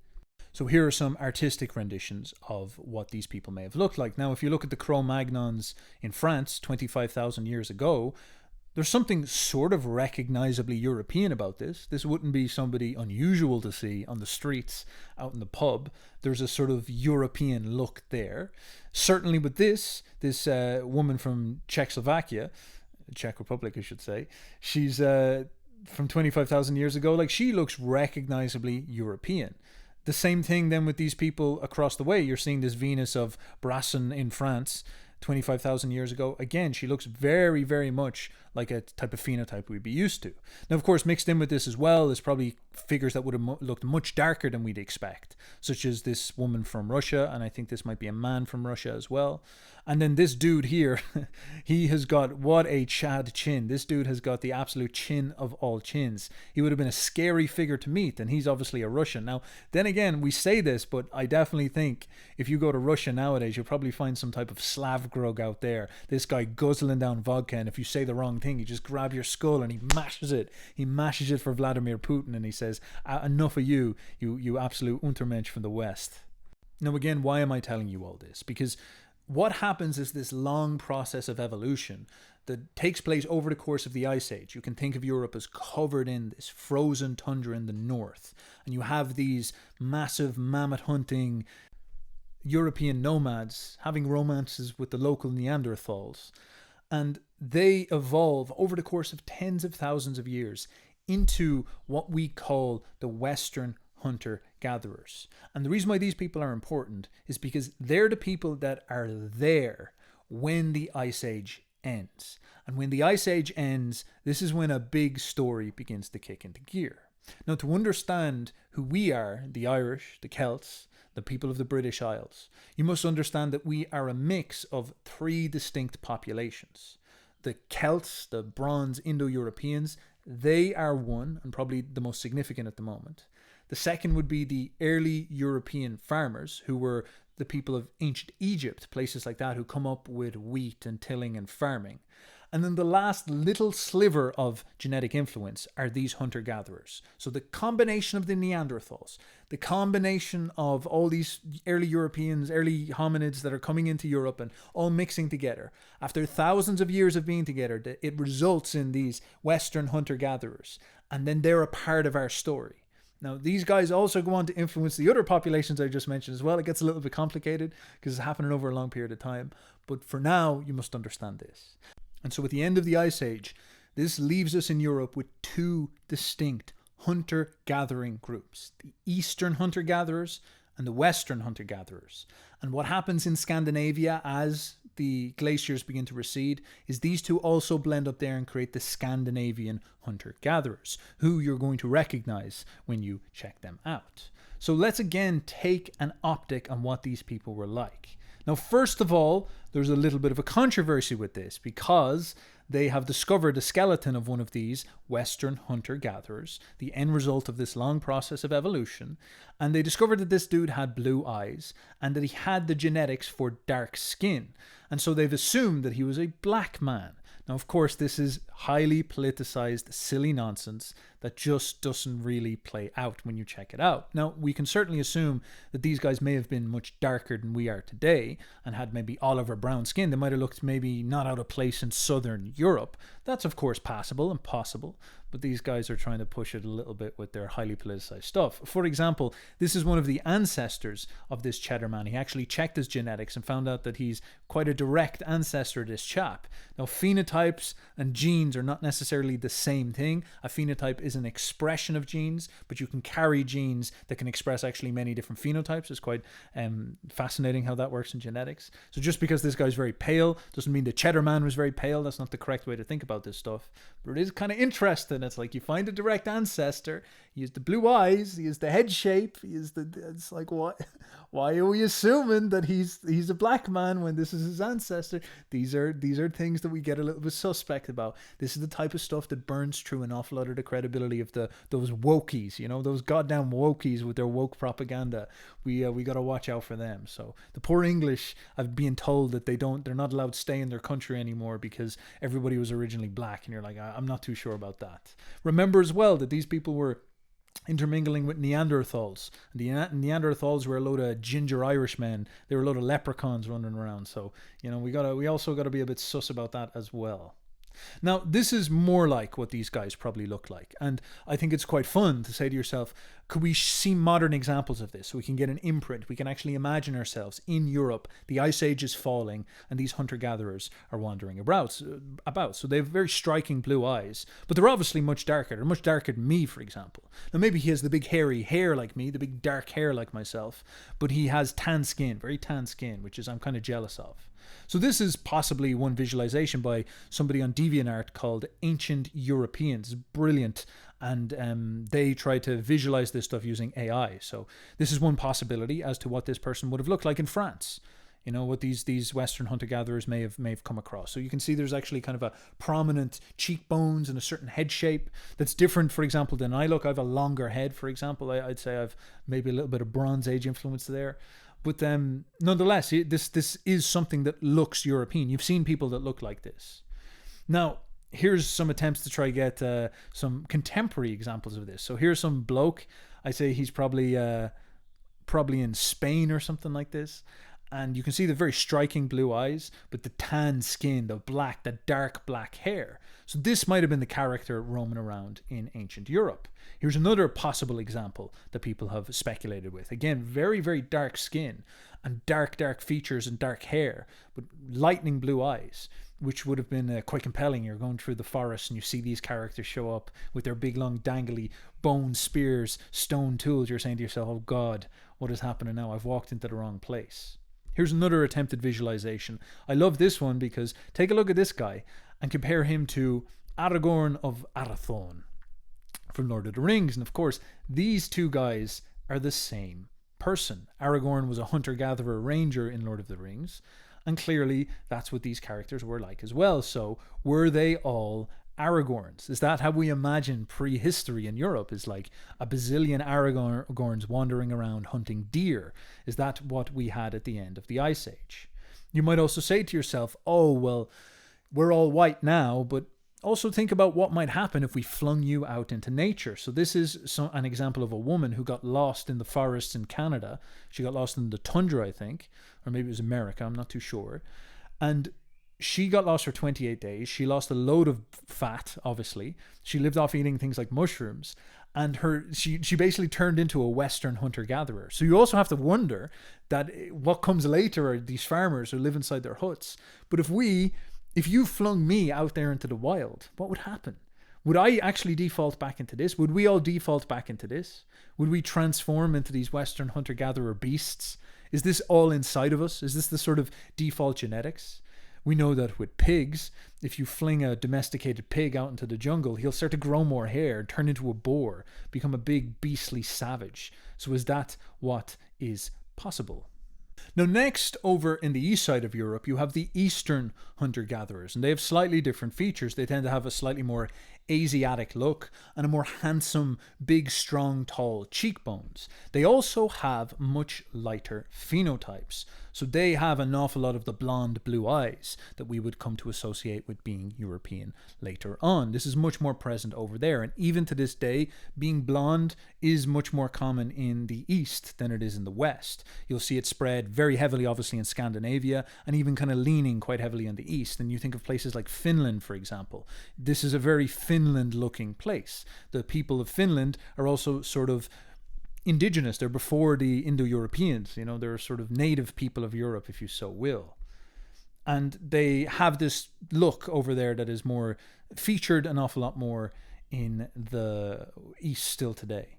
So here are some artistic renditions of what these people may have looked like. Now, if you look at the Cro-Magnons in France 25,000 years ago, there's something sort of recognizably European about this. This wouldn't be somebody unusual to see on the streets, out in the pub. There's a sort of European look there. Certainly with this woman from Czechoslovakia, Czech Republic, I should say, she's from 25,000 years ago, she looks recognizably European. The same thing then with these people across the way. You're seeing this Venus of Brasson in France 25,000 years ago. Again, she looks very, very much like a type of phenotype we'd be used to. Now, of course, mixed in with this as well is probably figures that would have looked much darker than we'd expect, such as this woman from Russia, and I think this might be a man from Russia as well. And then this dude here, he has got what a Chad chin. This dude has got the absolute chin of all chins. He would have been a scary figure to meet, and he's obviously a Russian. Now, then again, we say this, but I definitely think if you go to Russia nowadays, you'll probably find some type of Slav grug out there. This guy guzzling down vodka, and if you say the wrong thing, he just grabs your skull and he mashes it. He mashes it for Vladimir Putin, and he says, enough of you absolute Untermensch from the West. Now again, why am I telling you all this? Because what happens is this long process of evolution that takes place over the course of the Ice Age. You can think of Europe as covered in this frozen tundra in the north, and you have these massive mammoth hunting European nomads having romances with the local Neanderthals, and they evolve over the course of tens of thousands of years into what we call the Western hunter-gatherers. And the reason why these people are important is because they're the people that are there when the Ice Age ends. And when the Ice Age ends, this is when a big story begins to kick into gear. Now, to understand who we are, the Irish, the Celts, the people of the British Isles, you must understand that we are a mix of three distinct populations. The Celts, the Bronze Indo-Europeans, they are one, and probably the most significant at the moment. The second would be the early European farmers, who were the people of ancient Egypt, places like that, who come up with wheat and tilling and farming. And then the last little sliver of genetic influence are these hunter-gatherers. So the combination of the Neanderthals, the combination of all these early Europeans, early hominids that are coming into Europe and all mixing together, after thousands of years of being together, it results in these Western hunter-gatherers. And then they're a part of our story. Now, these guys also go on to influence the other populations I just mentioned as well. It gets a little bit complicated because it's happening over a long period of time. But for now, you must understand this. And so at the end of the Ice Age, this leaves us in Europe with two distinct hunter-gathering groups. The Eastern hunter-gatherers and the Western hunter-gatherers. And what happens in Scandinavia as the glaciers begin to recede is these two also blend up there and create the Scandinavian hunter-gatherers, who you're going to recognize when you check them out. So let's again take an optic on what these people were like. Now, first of all, there's a little bit of a controversy with this because they have discovered the skeleton of one of these Western hunter-gatherers, the end result of this long process of evolution, and they discovered that this dude had blue eyes and that he had the genetics for dark skin, and so they've assumed that he was a black man. Now, of course, this is highly politicized, silly nonsense that just doesn't really play out when you check it out. Now, we can certainly assume that these guys may have been much darker than we are today and had maybe olive or brown skin. They might have looked maybe not out of place in southern Europe. That's, of course, passable and possible, but these guys are trying to push it a little bit with their highly politicized stuff. For example, this is one of the ancestors of this cheddar man. He actually checked his genetics and found out that he's quite a direct ancestor of this chap. Now, phenotypes and genes are not necessarily the same thing. A phenotype is an expression of genes, but you can carry genes that can express actually many different phenotypes. It's quite fascinating how that works in genetics. So just because this guy's very pale doesn't mean the cheddar man was very pale. That's not the correct way to think about this stuff, but it is kind of interesting. It's like you find a direct ancestor, he has the blue eyes, he has the head shape, it's like, what? Why are we assuming that he's a black man when this is his ancestor? These are things that we get a little bit suspect about. This is the type of stuff that burns through an awful lot of the credibility of those wokies, those goddamn wokies with their woke propaganda. We got to watch out for them. So the poor English have been told that they're not allowed to stay in their country anymore because everybody was originally black, and you're like, I'm not too sure about that. Remember as well that these people were intermingling with Neanderthals. The Neanderthals were a load of ginger Irishmen. They were a load of leprechauns running around. So, we also got to be a bit sus about that as well. Now, this is more like what these guys probably look like. And I think it's quite fun to say to yourself, could we see modern examples of this so we can get an imprint? We can actually imagine ourselves in Europe, the Ice Age is falling, and these hunter-gatherers are wandering about. So they have very striking blue eyes, but they're obviously much darker. They're much darker than me, for example. Now, maybe he has the big hairy hair like me, the big dark hair like myself, but he has tan skin, very tan skin, which is I'm kind of jealous of. So this is possibly one visualization by somebody on DeviantArt called Ancient Europeans. Brilliant. And they try to visualize this stuff using AI. So this is one possibility as to what this person would have looked like in France. You know, what these Western hunter-gatherers may have come across. So you can see there's actually kind of a prominent cheekbones and a certain head shape that's different, for example, than I look. I have a longer head, for example. I'd say I've maybe a little bit of Bronze Age influence there. But nonetheless, this is something that looks European. You've seen people that look like this. Now, here's some attempts to try get some contemporary examples of this. So here's some bloke. I say he's probably in Spain or something like this. And you can see the very striking blue eyes, but the tan skin, the dark black hair. So this might have been the character roaming around in ancient Europe. Here's another possible example that people have speculated with. Again, very, very dark skin and dark features and dark hair, but lightning blue eyes, which would have been quite compelling. You're going through the forest and you see these characters show up with their big, long, dangly bone spears, stone tools. You're saying to yourself, oh God, what is happening now? I've walked into the wrong place. Here's another attempted visualization. I love this one because take a look at this guy and compare him to Aragorn of Arathorn from Lord of the Rings. And of course, these two guys are the same person. Aragorn was a hunter-gatherer ranger in Lord of the Rings, and clearly that's what these characters were like as well. So were they all Aragorns? Is that how we imagine prehistory in Europe? Is like a bazillion Aragorns wandering around hunting deer? Is that what we had at the end of the Ice Age? You might also say to yourself, oh, well, we're all white now, but also think about what might happen if we flung you out into nature. So this is an example of a woman who got lost in the forests in Canada. She got lost in the tundra, I think, or maybe it was America, I'm not too sure. And she got lost for 28 days. She lost a load of fat, obviously. She lived off eating things like mushrooms. And she basically turned into a Western hunter-gatherer. So you also have to wonder that what comes later are these farmers who live inside their huts. But if you flung me out there into the wild, what would happen? Would I actually default back into this? Would we all default back into this? Would we transform into these Western hunter-gatherer beasts? Is this all inside of us? Is this the sort of default genetics? We know that with pigs, if you fling a domesticated pig out into the jungle, he'll start to grow more hair, turn into a boar, become a big beastly savage. So is that what is possible? Now next, over in the east side of Europe, you have the Eastern hunter-gatherers, and they have slightly different features. They tend to have a slightly more Asiatic look and a more handsome, big, strong, tall cheekbones. They also have much lighter phenotypes. So they have an awful lot of the blonde blue eyes that we would come to associate with being European later on. This is much more present over there. And even to this day, being blonde is much more common in the East than it is in the West. You'll see it spread very heavily, obviously, in Scandinavia, and even kind of leaning quite heavily in the East. And you think of places like Finland, for example. This is a very Finland-looking place. The people of Finland are also sort of indigenous. They're before the Indo-Europeans. You know, they're sort of native people of Europe, if you so will. And they have this look over there that is more featured an awful lot more in the East still today.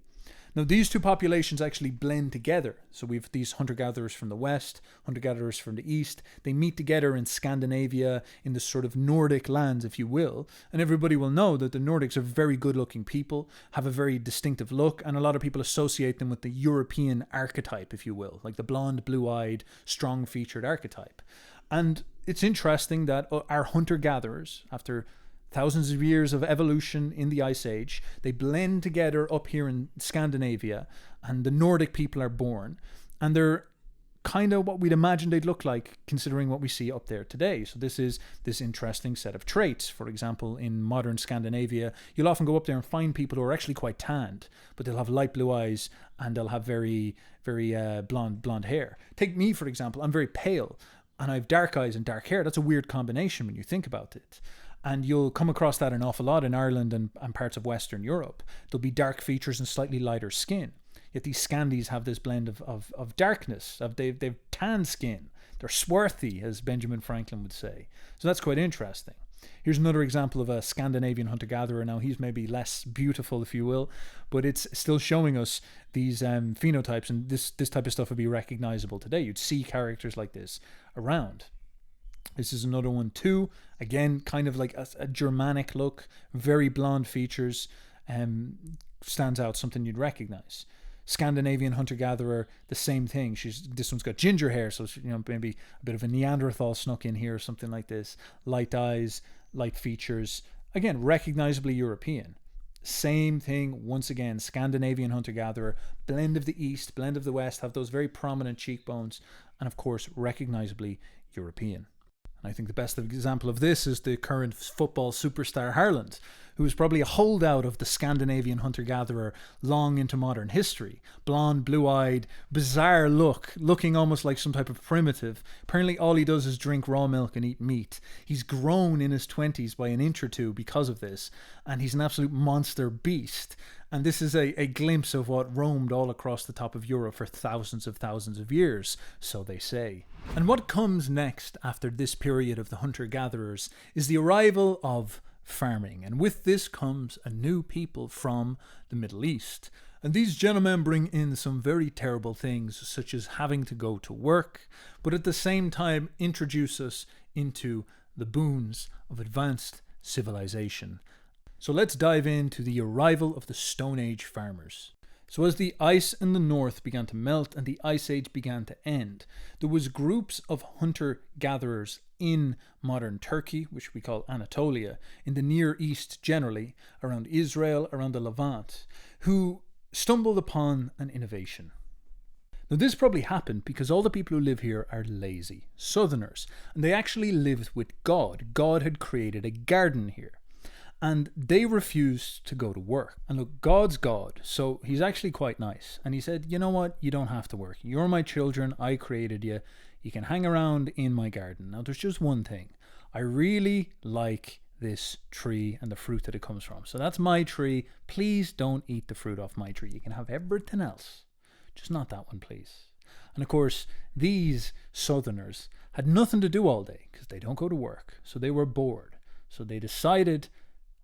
Now, these two populations actually blend together. So we have these hunter-gatherers from the West, hunter-gatherers from the East. They meet together in Scandinavia, in the sort of Nordic lands, if you will. And everybody will know that the Nordics are very good-looking people, have a very distinctive look, and a lot of people associate them with the European archetype, if you will, like the blonde, blue-eyed, strong-featured archetype. And it's interesting that our hunter-gatherers, after thousands of years of evolution in the Ice Age, they blend together up here in Scandinavia, and the Nordic people are born, and they're kind of what we'd imagine they'd look like considering what we see up there today. So this is this interesting set of traits. For example, in modern Scandinavia, you'll often go up there and find people who are actually quite tanned, but they'll have light blue eyes and they'll have very, very blonde hair. Take me, for example. I'm very pale and I have dark eyes and dark hair. That's a weird combination when you think about it. And you'll come across that an awful lot in Ireland and parts of Western Europe. There'll be dark features and slightly lighter skin. Yet these Scandies have this blend of darkness. They've tan skin. They're swarthy, as Benjamin Franklin would say. So that's quite interesting. Here's another example of a Scandinavian hunter-gatherer. Now, he's maybe less beautiful, if you will, but it's still showing us these phenotypes, and this type of stuff would be recognizable today. You'd see characters like this around. This is another one too. Again, kind of like a Germanic look, very blonde features, stands out, something you'd recognize. Scandinavian hunter-gatherer, the same thing. This one's got ginger hair, so maybe a bit of a Neanderthal snuck in here or something like this. Light eyes, light features. Again, recognizably European. Same thing, once again, Scandinavian hunter-gatherer, blend of the East, blend of the West, have those very prominent cheekbones, and of course, recognizably European. And I think the best example of this is the current football superstar Haaland, who is probably a holdout of the Scandinavian hunter-gatherer long into modern history. Blonde, blue-eyed, bizarre looking almost like some type of primitive. Apparently all he does is drink raw milk and eat meat. He's grown in his 20s by an inch or two because of this, and he's an absolute monster beast. And this is a glimpse of what roamed all across the top of Europe for thousands of years, so they say. And what comes next after this period of the hunter-gatherers is the arrival of farming. And with this comes a new people from the Middle East. And these gentlemen bring in some very terrible things, such as having to go to work, but at the same time introduce us into the boons of advanced civilization. So let's dive into the arrival of the Stone Age farmers. So as the ice in the north began to melt and the Ice Age began to end, there was groups of hunter-gatherers in modern Turkey, which we call Anatolia, in the Near East generally, around Israel, around the Levant, who stumbled upon an innovation. Now this probably happened because all the people who live here are lazy, southerners, and they actually lived with God. God had created a garden here. And they refused to go to work. And look, God's God, so he's actually quite nice. And he said, you know what? You don't have to work. You're my children. I created you. You can hang around in my garden. Now, there's just one thing. I really like this tree and the fruit that it comes from. So that's my tree. Please don't eat the fruit off my tree. You can have everything else. Just not that one, please. And of course, these southerners had nothing to do all day because they don't go to work. So they were bored. So they decided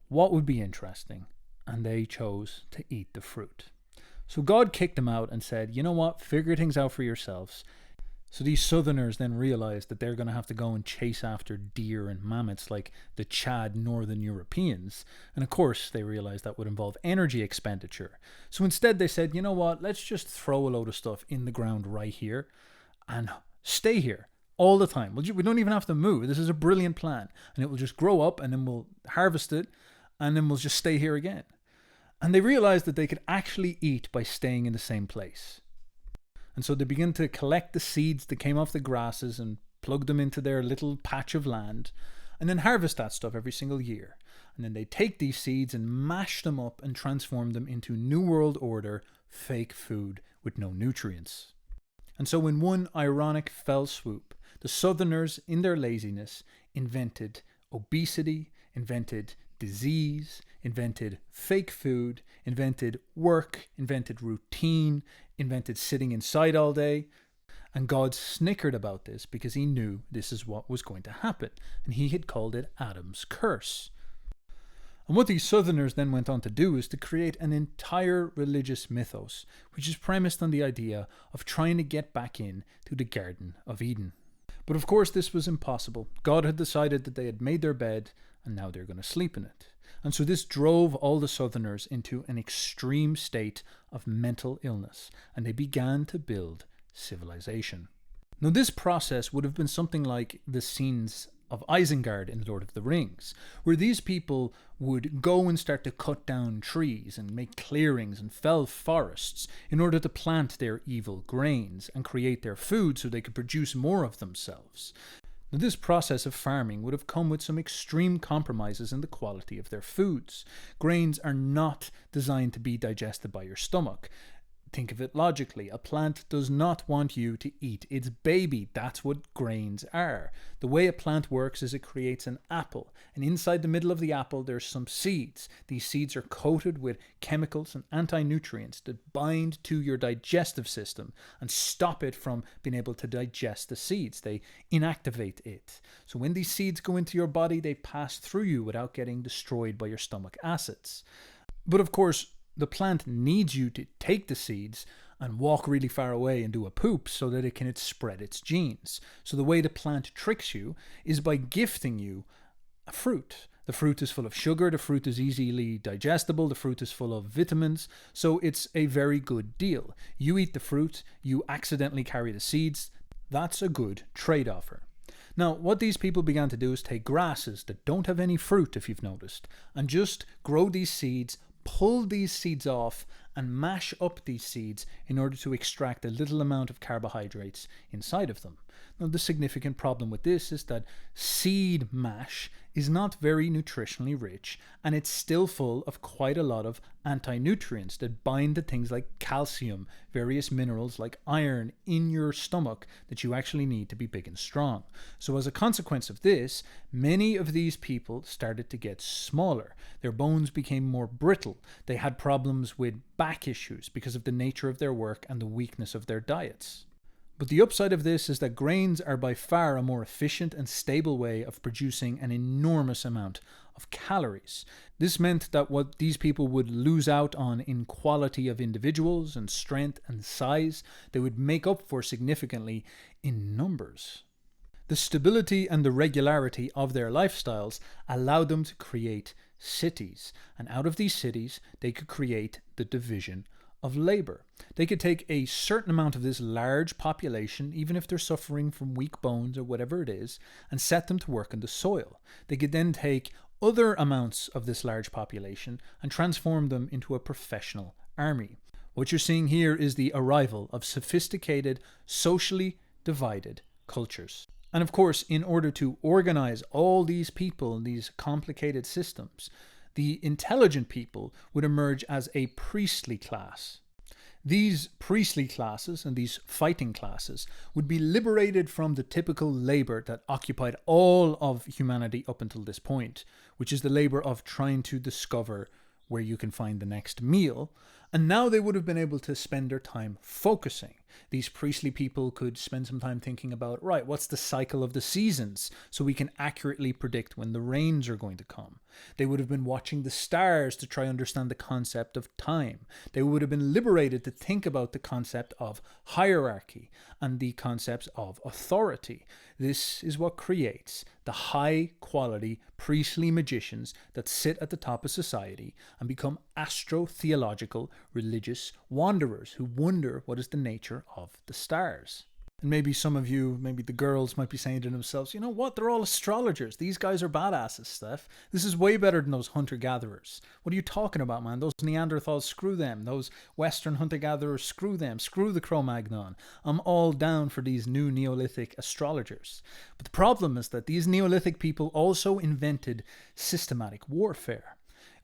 what would be interesting, and they chose to eat the fruit. So God kicked them out and said, you know what, figure things out for yourselves. So these southerners then realized that they're going to have to go and chase after deer and mammoths like the Chad northern Europeans. And of course, they realized that would involve energy expenditure. So instead they said, you know what, let's just throw a load of stuff in the ground right here and stay here all the time. We don't even have to move. This is a brilliant plan. And it will just grow up, and then we'll harvest it, and then we'll just stay here again. And they realized that they could actually eat by staying in the same place. And so they began to collect the seeds that came off the grasses and plug them into their little patch of land, and then harvest that stuff every single year. And then they take these seeds and mash them up and transform them into New World Order fake food with no nutrients. And so in one ironic fell swoop, the Southerners, in their laziness, invented obesity, invented disease, invented fake food, invented work, invented routine, invented sitting inside all day. And God snickered about this because he knew this is what was going to happen. And he had called it Adam's curse. And what these Southerners then went on to do is to create an entire religious mythos, which is premised on the idea of trying to get back in to the Garden of Eden. But of course this was impossible. God had decided that they had made their bed, and now they're going to sleep in it. And so this drove all the Southerners into an extreme state of mental illness, and they began to build civilization. Now this process would have been something like the scenes of Isengard in Lord of the Rings, where these people would go and start to cut down trees and make clearings and fell forests in order to plant their evil grains and create their food so they could produce more of themselves. Now, this process of farming would have come with some extreme compromises in the quality of their foods. Grains are not designed to be digested by your stomach. Think of it logically. A plant does not want you to eat its baby. That's what grains are. The way a plant works is it creates an apple, and inside the middle of the apple there's some seeds. These seeds are coated with chemicals and anti-nutrients that bind to your digestive system and stop it from being able to digest the seeds. They inactivate it. So when these seeds go into your body, they pass through you without getting destroyed by your stomach acids. But of course, the plant needs you to take the seeds and walk really far away and do a poop so that it can spread its genes. So the way the plant tricks you is by gifting you a fruit. The fruit is full of sugar, the fruit is easily digestible, the fruit is full of vitamins, so it's a very good deal. You eat the fruit, you accidentally carry the seeds. That's a good trade offer. Now, what these people began to do is take grasses that don't have any fruit, if you've noticed, and just grow these seeds, pull these seeds off, and mash up these seeds in order to extract a little amount of carbohydrates inside of them. Now, the significant problem with this is that seed mash is not very nutritionally rich, and it's still full of quite a lot of anti-nutrients that bind to things like calcium, various minerals like iron in your stomach that you actually need to be big and strong. So as a consequence of this, many of these people started to get smaller. Their bones became more brittle. They had problems with back issues because of the nature of their work and the weakness of their diets. But the upside of this is that grains are by far a more efficient and stable way of producing an enormous amount of calories. This meant that what these people would lose out on in quality of individuals and strength and size, they would make up for significantly in numbers. The stability and the regularity of their lifestyles allowed them to create cities, and out of these cities they could create the division of labor. They could take a certain amount of this large population, even if they're suffering from weak bones or whatever it is, and set them to work in the soil. They could then take other amounts of this large population and transform them into a professional army. What you're seeing here is the arrival of sophisticated, socially divided cultures. And of course, in order to organize all these people in these complicated systems, the intelligent people would emerge as a priestly class. These priestly classes and these fighting classes would be liberated from the typical labor that occupied all of humanity up until this point, which is the labor of trying to discover where you can find the next meal. And now they would have been able to spend their time focusing. These priestly people could spend some time thinking about, right, what's the cycle of the seasons so we can accurately predict when the rains are going to come. They would have been watching the stars to try to understand the concept of time. They would have been liberated to think about the concept of hierarchy and the concepts of authority. This is what creates the high quality priestly magicians that sit at the top of society and become astro-theological religious wanderers who wonder what is the nature of the stars. And maybe some of you, maybe the girls might be saying to themselves, you know what, they're all astrologers. These guys are badasses, Steph. This is way better than those hunter-gatherers. What are you talking about, man? Those Neanderthals, screw them. Those Western hunter-gatherers, screw them. Screw the Cro-Magnon. I'm all down for these new Neolithic astrologers. But the problem is that these Neolithic people also invented systematic warfare.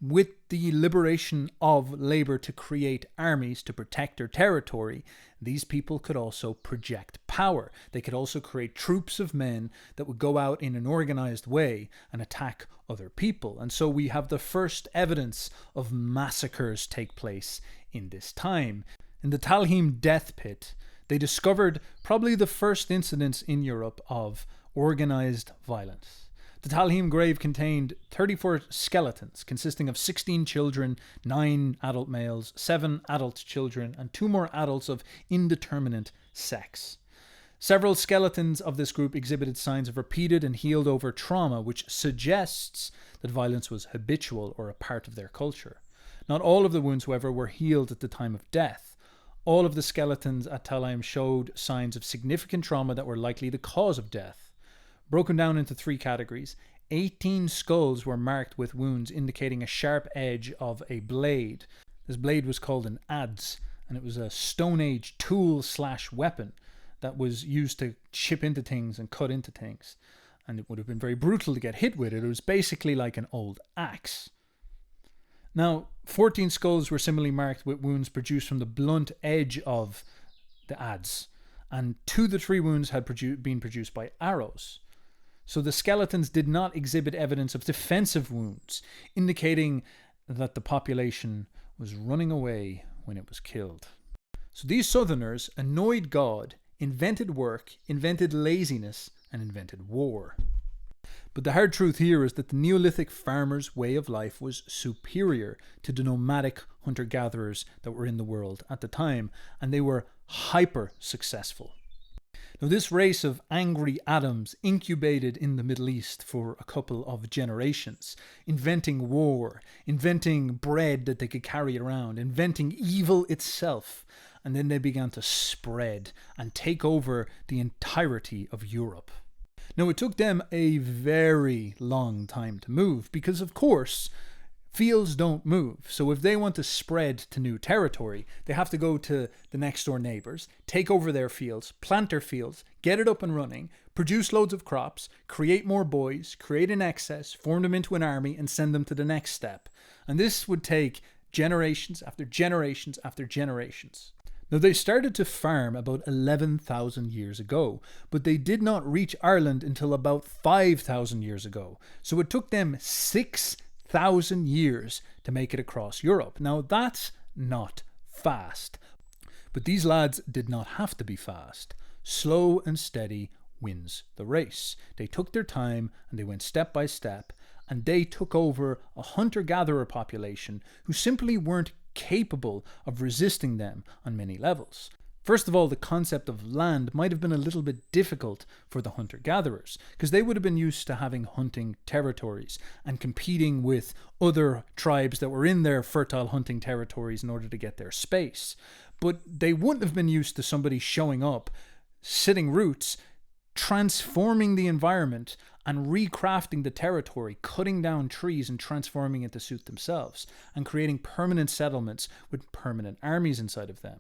With the liberation of labor to create armies to protect their territory, these people could also project power. They could also create troops of men that would go out in an organized way and attack other people. And so we have the first evidence of massacres take place in this time. In the Talheim death pit, they discovered probably the first incidents in Europe of organized violence. The Talheim grave contained 34 skeletons consisting of 16 children, 9 adult males, 7 adult children, and 2 more adults of indeterminate sex. Several skeletons of this group exhibited signs of repeated and healed over trauma, which suggests that violence was habitual or a part of their culture. Not all of the wounds, however, were healed at the time of death. All of the skeletons at Talheim showed signs of significant trauma that were likely the cause of death. Broken down into 3 categories, 18 skulls were marked with wounds indicating a sharp edge of a blade. This blade was called an adze, and it was a Stone Age tool/weapon that was used to chip into things and cut into things. And it would have been very brutal to get hit with it. It was basically like an old axe. Now, 14 skulls were similarly marked with wounds produced from the blunt edge of the adze, and 2 of the 3 wounds had been produced by arrows. So the skeletons did not exhibit evidence of defensive wounds, indicating that the population was running away when it was killed. So these Southerners annoyed God, invented work, invented laziness, and invented war. But the hard truth here is that the Neolithic farmers' way of life was superior to the nomadic hunter-gatherers that were in the world at the time, and they were hyper successful. Now, this race of angry Adams incubated in the Middle East for a couple of generations, inventing war, inventing bread that they could carry around, inventing evil itself. And then they began to spread and take over the entirety of Europe. Now, it took them a very long time to move because, of course, fields don't move. So if they want to spread to new territory, they have to go to the next door neighbours, take over their fields, plant their fields, get it up and running, produce loads of crops, create more boys, create an excess, form them into an army and send them to the next step. And this would take generations after generations after generations. Now, they started to farm about 11,000 years ago, but they did not reach Ireland until about 5,000 years ago. So it took them 6,000 years to make it across Europe. Now, that's not fast. But these lads did not have to be fast. Slow and steady wins the race. They took their time and they went step by step, and they took over a hunter-gatherer population who simply weren't capable of resisting them on many levels. First of all, the concept of land might have been a little bit difficult for the hunter-gatherers because they would have been used to having hunting territories and competing with other tribes that were in their fertile hunting territories in order to get their space. But they wouldn't have been used to somebody showing up, sitting roots, transforming the environment and recrafting the territory, cutting down trees and transforming it to suit themselves, and creating permanent settlements with permanent armies inside of them.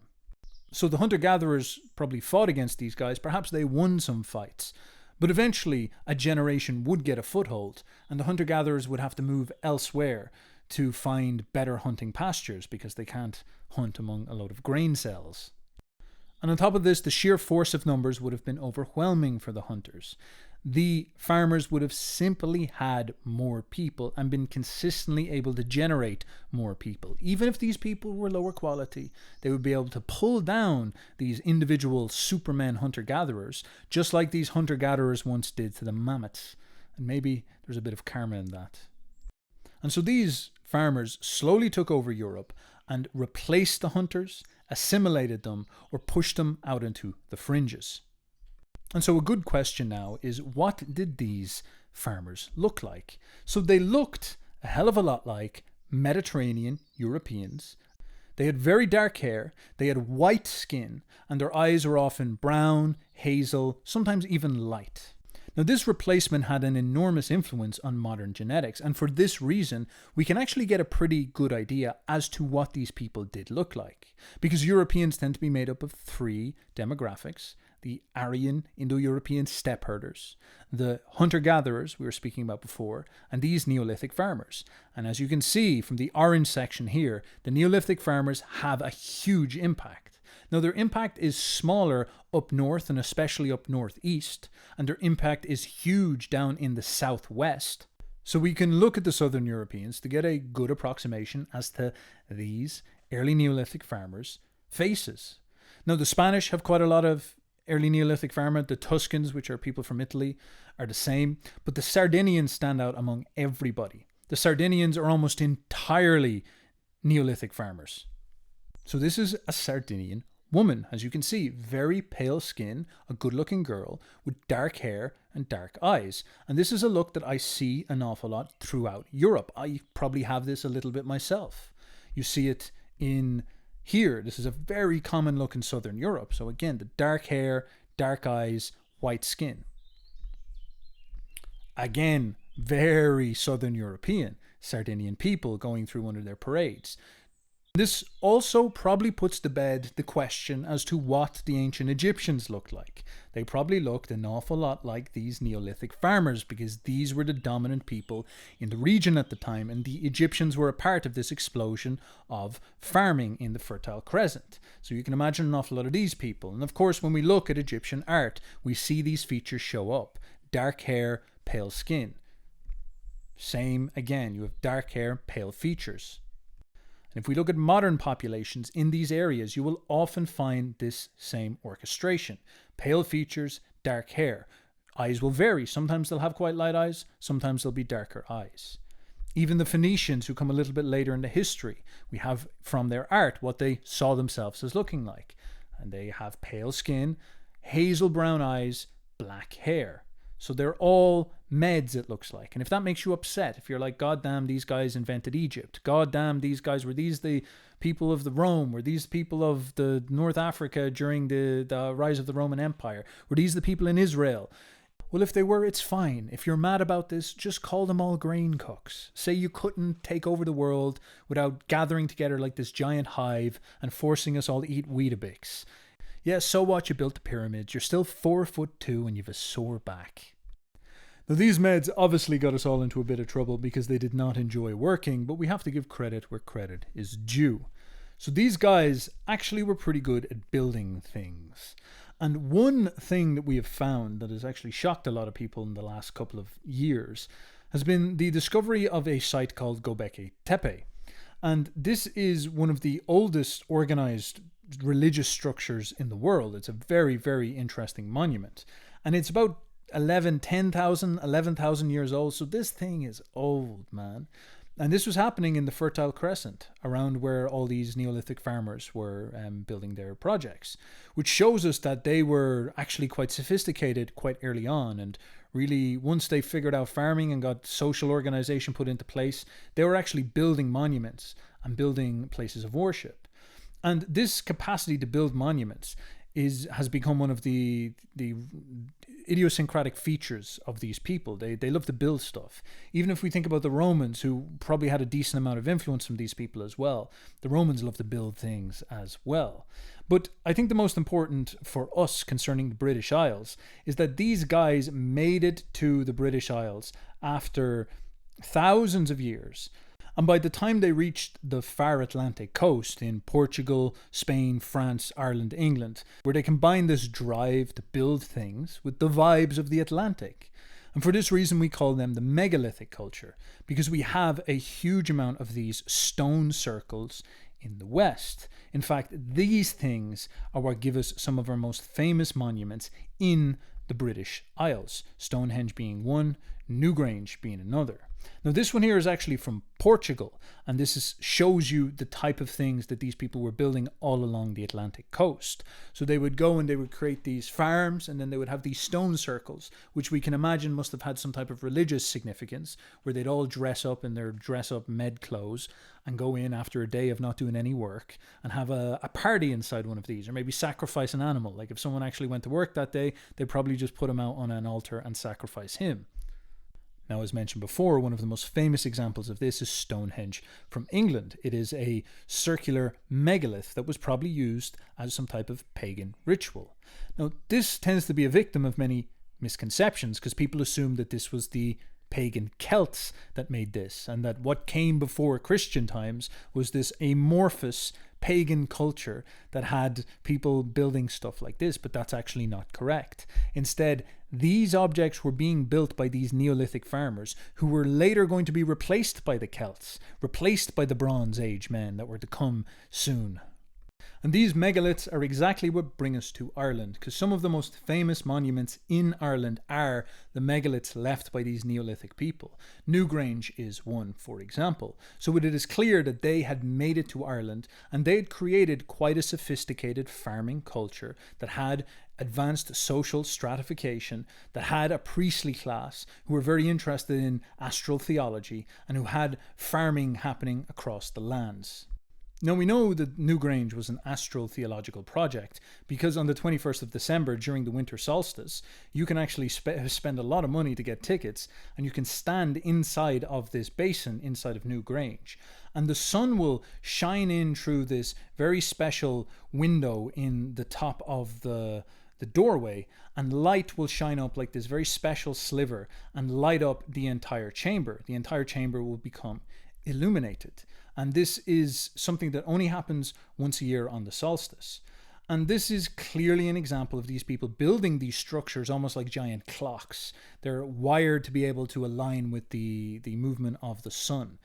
So the hunter-gatherers probably fought against these guys. Perhaps they won some fights. But eventually, a generation would get a foothold, and the hunter-gatherers would have to move elsewhere to find better hunting pastures because they can't hunt among a load of grain cells. And on top of this, the sheer force of numbers would have been overwhelming for the hunters. The farmers would have simply had more people and been consistently able to generate more people. Even if these people were lower quality, they would be able to pull down these individual supermen hunter-gatherers, just like these hunter-gatherers once did to the mammoths. And maybe there's a bit of karma in that. And so these farmers slowly took over Europe and replaced the hunters, assimilated them, or pushed them out into the fringes. And so a good question now is, what did these farmers look like? So they looked a hell of a lot like Mediterranean Europeans. They had very dark hair, they had white skin, and their eyes were often brown, hazel, sometimes even light. Now, this replacement had an enormous influence on modern genetics, and for this reason, we can actually get a pretty good idea as to what these people did look like. Because Europeans tend to be made up of three demographics: the Aryan Indo-European steppe herders, the hunter-gatherers we were speaking about before, and these Neolithic farmers. And as you can see from the orange section here, the Neolithic farmers have a huge impact. Now, their impact is smaller up north and especially up northeast, and their impact is huge down in the southwest. So we can look at the southern Europeans to get a good approximation as to these early Neolithic farmers' faces. Now, the Spanish have quite a lot of early Neolithic farmer. The Tuscans, which are people from Italy, are the same, but the Sardinians stand out among everybody. The Sardinians are almost entirely Neolithic farmers. So this is a Sardinian woman, as you can see, very pale skin, a good-looking girl with dark hair and dark eyes. And this is a look that I see an awful lot throughout Europe. I probably have this a little bit myself. You see it in here. This is a very common look in Southern Europe. So again, the dark hair, dark eyes, white skin. Again, very Southern European. Sardinian people going through one of their parades. This also probably puts to bed the question as to what the ancient Egyptians looked like. They probably looked an awful lot like these Neolithic farmers because these were the dominant people in the region at the time, and the Egyptians were a part of this explosion of farming in the Fertile Crescent. So you can imagine an awful lot of these people. And of course, when we look at Egyptian art, we see these features show up. Dark hair, pale skin. Same again, you have dark hair, pale features. And if we look at modern populations in these areas, you will often find this same orchestration. Pale features, dark hair. Eyes will vary. Sometimes they'll have quite light eyes, sometimes they'll be darker eyes. Even the Phoenicians, who come a little bit later in the history, we have from their art what they saw themselves as looking like. And they have pale skin, hazel brown eyes, black hair. So they're all meds, it looks like. And if that makes you upset, if you're like, God damn, these guys invented Egypt. God damn, these guys, were these the people of the Rome? Were these people of the North Africa during the rise of the Roman Empire? Were these the people in Israel? Well, if they were, it's fine. If you're mad about this, just call them all grain cooks. Say you couldn't take over the world without gathering together like this giant hive and forcing us all to eat Weetabix. Yeah, so what? You built the pyramids. You're still 4'2" and you've a sore back. Now, these meds obviously got us all into a bit of trouble because they did not enjoy working, but we have to give credit where credit is due. So these guys actually were pretty good at building things. And one thing that we have found that has actually shocked a lot of people in the last couple of years has been the discovery of a site called Göbekli Tepe. And this is one of the oldest organized religious structures in the world. It's a very, very interesting monument. And it's about 11,000 years old. So this thing is old, man. And this was happening in the Fertile Crescent, around where all these Neolithic farmers were building their projects, which shows us that they were actually quite sophisticated quite early on. And really, once they figured out farming and got social organization put into place, they were actually building monuments and building places of worship. And this capacity to build monuments has become one of the idiosyncratic features of these people. They love to build stuff. Even if we think about the Romans, who probably had a decent amount of influence from these people as well, the Romans love to build things as well. But I think the most important for us concerning the British Isles is that these guys made it to the British Isles after thousands of years. And by the time they reached the far Atlantic coast in Portugal, Spain, France, Ireland, England, where they combined this drive to build things with the vibes of the Atlantic. And for this reason, we call them the megalithic culture, because we have a huge amount of these stone circles in the West. In fact, these things are what give us some of our most famous monuments in the British Isles, Stonehenge being one, Newgrange being another. Now, this one here is actually from Portugal, and this shows you the type of things that these people were building all along the Atlantic coast. So they would go and they would create these farms, and then they would have these stone circles, which we can imagine must have had some type of religious significance, where they'd all dress up in their dress-up med clothes and go in after a day of not doing any work and have a party inside one of these, or maybe sacrifice an animal. Like if someone actually went to work that day, they'd probably just put him out on an altar and sacrifice him. Now, as mentioned before, one of the most famous examples of this is Stonehenge from England. It is a circular megalith that was probably used as some type of pagan ritual. Now, this tends to be a victim of many misconceptions because people assume that this was the pagan Celts that made this, and that what came before Christian times was this amorphous pagan culture that had people building stuff like this, but that's actually not correct. Instead, these objects were being built by these Neolithic farmers who were later going to be replaced by the Celts, replaced by the Bronze Age men that were to come soon. And these megaliths are exactly what bring us to Ireland, because some of the most famous monuments in Ireland are the megaliths left by these Neolithic people. Newgrange is one, for example. So it is clear that they had made it to Ireland, and they had created quite a sophisticated farming culture that had advanced social stratification, that had a priestly class who were very interested in astral theology, and who had farming happening across the lands. Now, we know that Newgrange was an astral theological project because on the 21st of December, during the winter solstice, you can actually spend a lot of money to get tickets, and you can stand inside of this basin inside of Newgrange. And the sun will shine in through this very special window in the top of the doorway, and light will shine up like this very special sliver and light up the entire chamber. The entire chamber will become illuminated. And this is something that only happens once a year on the solstice. And this is clearly an example of these people building these structures almost like giant clocks. They're wired to be able to align with the movement of the sun.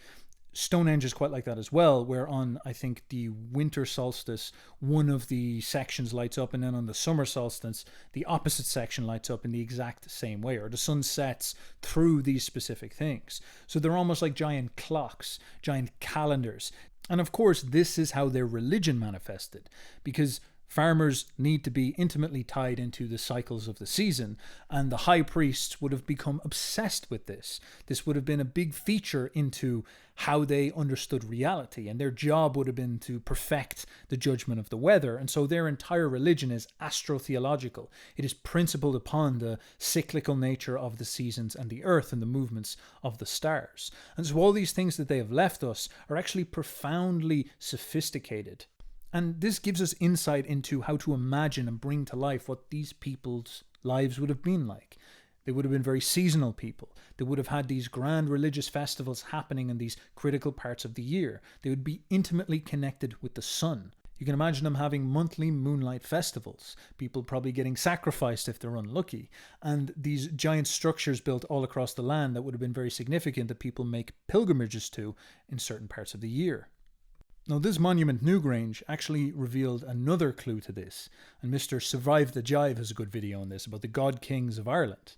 Stonehenge is quite like that as well, where on, I think, the winter solstice, one of the sections lights up, and then on the summer solstice, the opposite section lights up in the exact same way, or the sun sets through these specific things. So they're almost like giant clocks, giant calendars. And of course, this is how their religion manifested, because Farmers need to be intimately tied into the cycles of the season, and the high priests would have become obsessed with this. This would have been a big feature into how they understood reality, and their job would have been to perfect the judgment of the weather. And so their entire religion is astrotheological. It is principled upon the cyclical nature of the seasons and the earth and the movements of the stars. And so all these things that they have left us are actually profoundly sophisticated. And this gives us insight into how to imagine and bring to life what these people's lives would have been like. They would have been very seasonal people. They would have had these grand religious festivals happening in these critical parts of the year. They would be intimately connected with the sun. You can imagine them having monthly moonlight festivals, people probably getting sacrificed if they're unlucky, and these giant structures built all across the land that would have been very significant that people make pilgrimages to in certain parts of the year. Now, this monument, Newgrange, actually revealed another clue to this, and Mr. Survive the Jive has a good video on this about the God Kings of Ireland,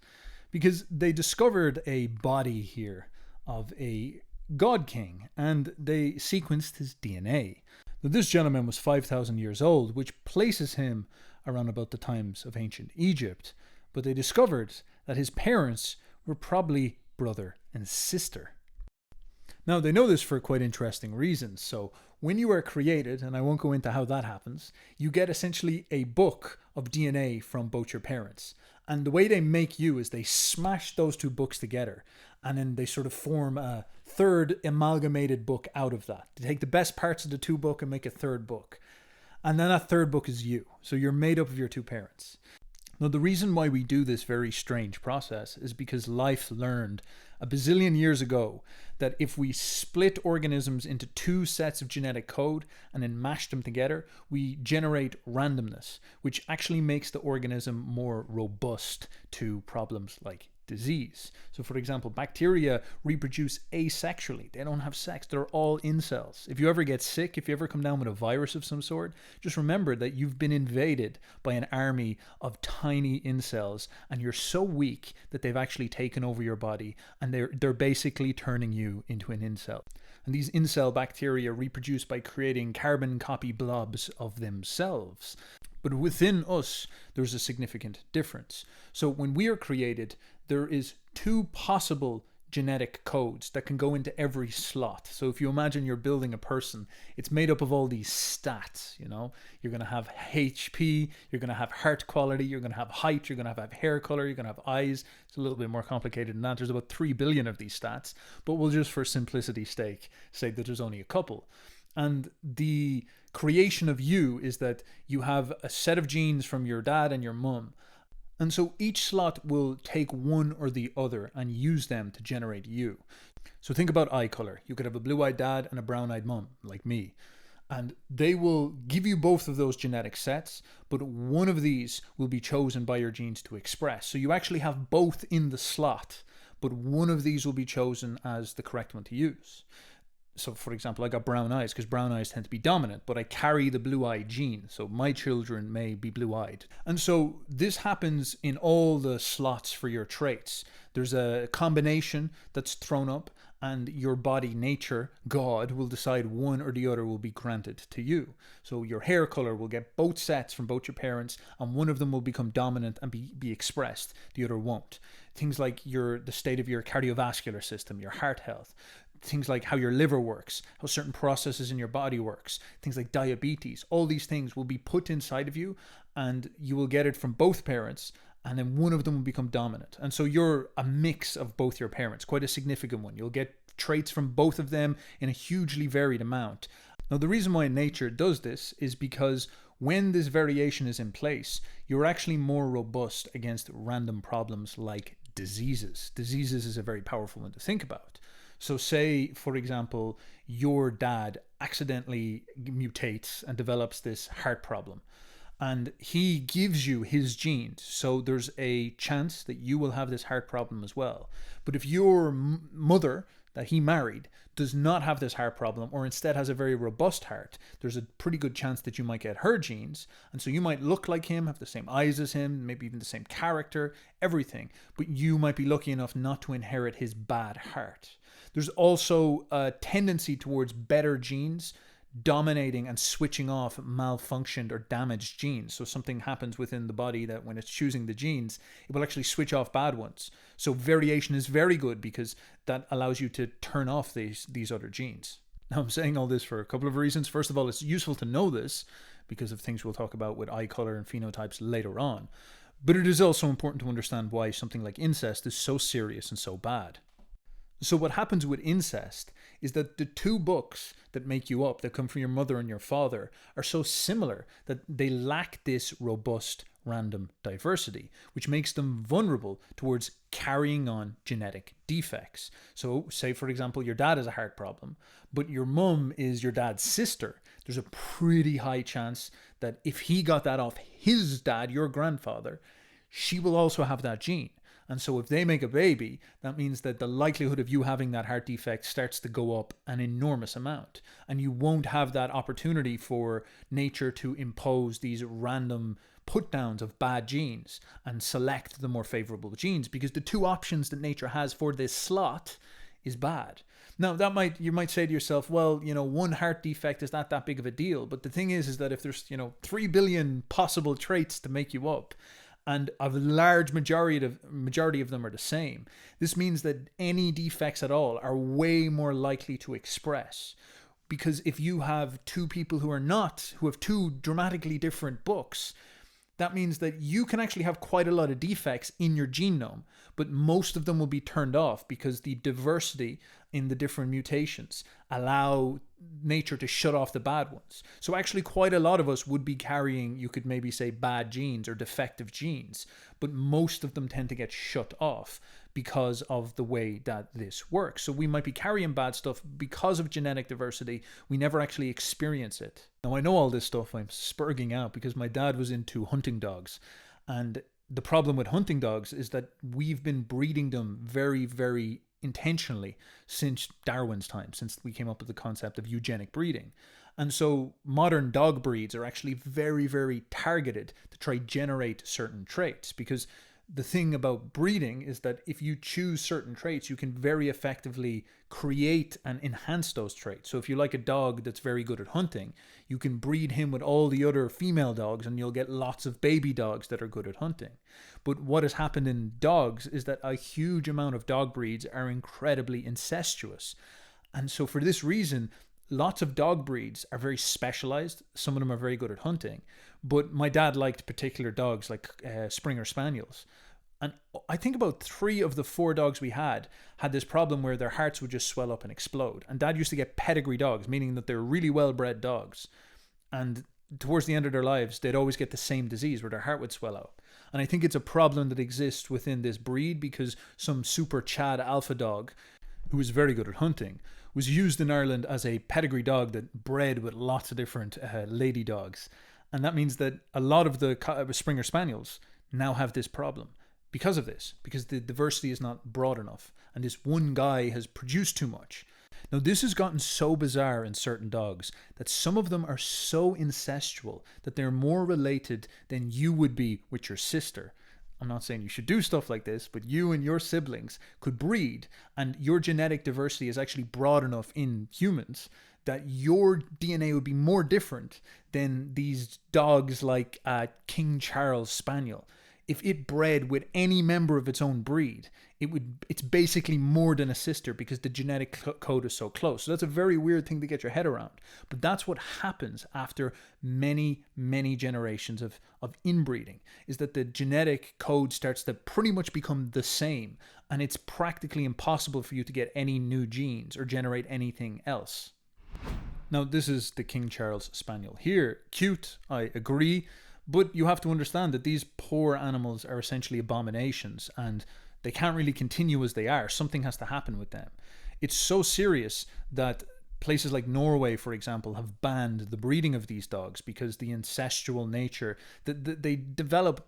because they discovered a body here of a God King, and they sequenced his DNA. Now, this gentleman was 5,000 years old, which places him around about the times of ancient Egypt, but they discovered that his parents were probably brother and sister. Now, they know this for quite interesting reasons. So when you are created, and I won't go into how that happens, you get essentially a book of DNA from both your parents. And the way they make you is they smash those two books together, and then they sort of form a third amalgamated book out of that. They take the best parts of the two books and make a third book. And then that third book is you. So you're made up of your two parents. Now, the reason why we do this very strange process is because life learned a bazillion years ago that if we split organisms into two sets of genetic code and then mash them together, we generate randomness, which actually makes the organism more robust to problems like disease. So for example, bacteria reproduce asexually. They don't have sex. They're all incels. If you ever get sick, if you ever come down with a virus of some sort, just remember that you've been invaded by an army of tiny incels, and you're so weak that they've actually taken over your body, and they're basically turning you into an incel. And these incel bacteria reproduce by creating carbon copy blobs of themselves. But within us, there's a significant difference. So when we are created, there is two possible genetic codes that can go into every slot. So if you imagine you're building a person, it's made up of all these stats, you know. You're going to have HP, you're going to have heart quality, you're going to have height, you're going to have hair color, you're going to have eyes. It's a little bit more complicated than that. There's about 3 billion of these stats, but we'll just for simplicity's sake say that there's only a couple. And the creation of you is that you have a set of genes from your dad and your mum. And so each slot will take one or the other and use them to generate you. So think about eye color. You could have a blue-eyed dad and a brown-eyed mum, like me. And they will give you both of those genetic sets, but one of these will be chosen by your genes to express. So you actually have both in the slot, but one of these will be chosen as the correct one to use. So for example, I got brown eyes because brown eyes tend to be dominant, but I carry the blue-eye gene. So my children may be blue-eyed. And so this happens in all the slots for your traits. There's a combination that's thrown up, and your body nature, God, will decide one or the other will be granted to you. So your hair color will get both sets from both your parents, and one of them will become dominant and be expressed. The other won't. Things like the state of your cardiovascular system, your heart health. Things like how your liver works, how certain processes in your body works, things like diabetes, all these things will be put inside of you, and you will get it from both parents, and then one of them will become dominant. And so you're a mix of both your parents, quite a significant one. You'll get traits from both of them in a hugely varied amount. Now, the reason why nature does this is because when this variation is in place, you're actually more robust against random problems like diseases. Diseases is a very powerful one to think about. So say, for example, your dad accidentally mutates and develops this heart problem, and he gives you his genes. So there's a chance that you will have this heart problem as well. But if your mother that he married does not have this heart problem, or instead has a very robust heart, there's a pretty good chance that you might get her genes. And so you might look like him, have the same eyes as him, maybe even the same character, everything. But you might be lucky enough not to inherit his bad heart. There's also a tendency towards better genes dominating and switching off malfunctioned or damaged genes. So something happens within the body that when it's choosing the genes, it will actually switch off bad ones. So variation is very good because that allows you to turn off these other genes. Now, I'm saying all this for a couple of reasons. First of all, it's useful to know this because of things we'll talk about with eye color and phenotypes later on. But it is also important to understand why something like incest is so serious and so bad. So what happens with incest is that the two books that make you up, that come from your mother and your father, are so similar that they lack this robust random diversity, which makes them vulnerable towards carrying on genetic defects. So say, for example, your dad has a heart problem, but your mum is your dad's sister. There's a pretty high chance that if he got that off his dad, your grandfather, she will also have that gene. And so if they make a baby, that means that the likelihood of you having that heart defect starts to go up an enormous amount. And you won't have that opportunity for nature to impose these random put downs of bad genes and select the more favorable genes, because the two options that nature has for this slot is bad. Now, you might say to yourself, well, one heart defect is not that big of a deal. But the thing is that if there's, 3 billion possible traits to make you up, and a large majority of them are the same, this means that any defects at all are way more likely to express. Because if you have two people who have two dramatically different books, that means that you can actually have quite a lot of defects in your genome, but most of them will be turned off because the diversity in the different mutations allow nature to shut off the bad ones. So actually quite a lot of us would be carrying, you could maybe say, bad genes or defective genes, but most of them tend to get shut off because of the way that this works. So we might be carrying bad stuff because of genetic diversity. We never actually experience it. Now, I know all this stuff. I'm spurging out because my dad was into hunting dogs. And the problem with hunting dogs is that we've been breeding them very, very intentionally since Darwin's time, since we came up with the concept of eugenic breeding. And so modern dog breeds are actually very, very targeted to try generate certain traits, because the thing about breeding is that if you choose certain traits, you can very effectively create and enhance those traits. So if you like a dog that's very good at hunting, you can breed him with all the other female dogs and you'll get lots of baby dogs that are good at hunting. But what has happened in dogs is that a huge amount of dog breeds are incredibly incestuous. And so for this reason, lots of dog breeds are very specialized. Some of them are very good at hunting. But my dad liked particular dogs like Springer Spaniels. And I think about 3 of the 4 dogs we had this problem where their hearts would just swell up and explode. And Dad used to get pedigree dogs, meaning that they're really well-bred dogs. And towards the end of their lives, they'd always get the same disease where their heart would swell up. And I think it's a problem that exists within this breed because some super Chad alpha dog, who was very good at hunting, was used in Ireland as a pedigree dog that bred with lots of different lady dogs. And that means that a lot of the Springer Spaniels now have this problem because of this, because the diversity is not broad enough. And this one guy has produced too much. Now, this has gotten so bizarre in certain dogs that some of them are so incestual that they're more related than you would be with your sister. I'm not saying you should do stuff like this, but you and your siblings could breed, and your genetic diversity is actually broad enough in humans that your DNA would be more different than these dogs like King Charles Spaniel. If it bred with any member of its own breed, it's basically more than a sister because the genetic code is so close. So that's a very weird thing to get your head around. But that's what happens after many, many generations of inbreeding, is that the genetic code starts to pretty much become the same. And it's practically impossible for you to get any new genes or generate anything else. Now, this is the King Charles Spaniel here. Cute, I agree. But you have to understand that these poor animals are essentially abominations and they can't really continue as they are. Something has to happen with them. It's so serious that places like Norway, for example, have banned the breeding of these dogs because the incestual nature, that they develop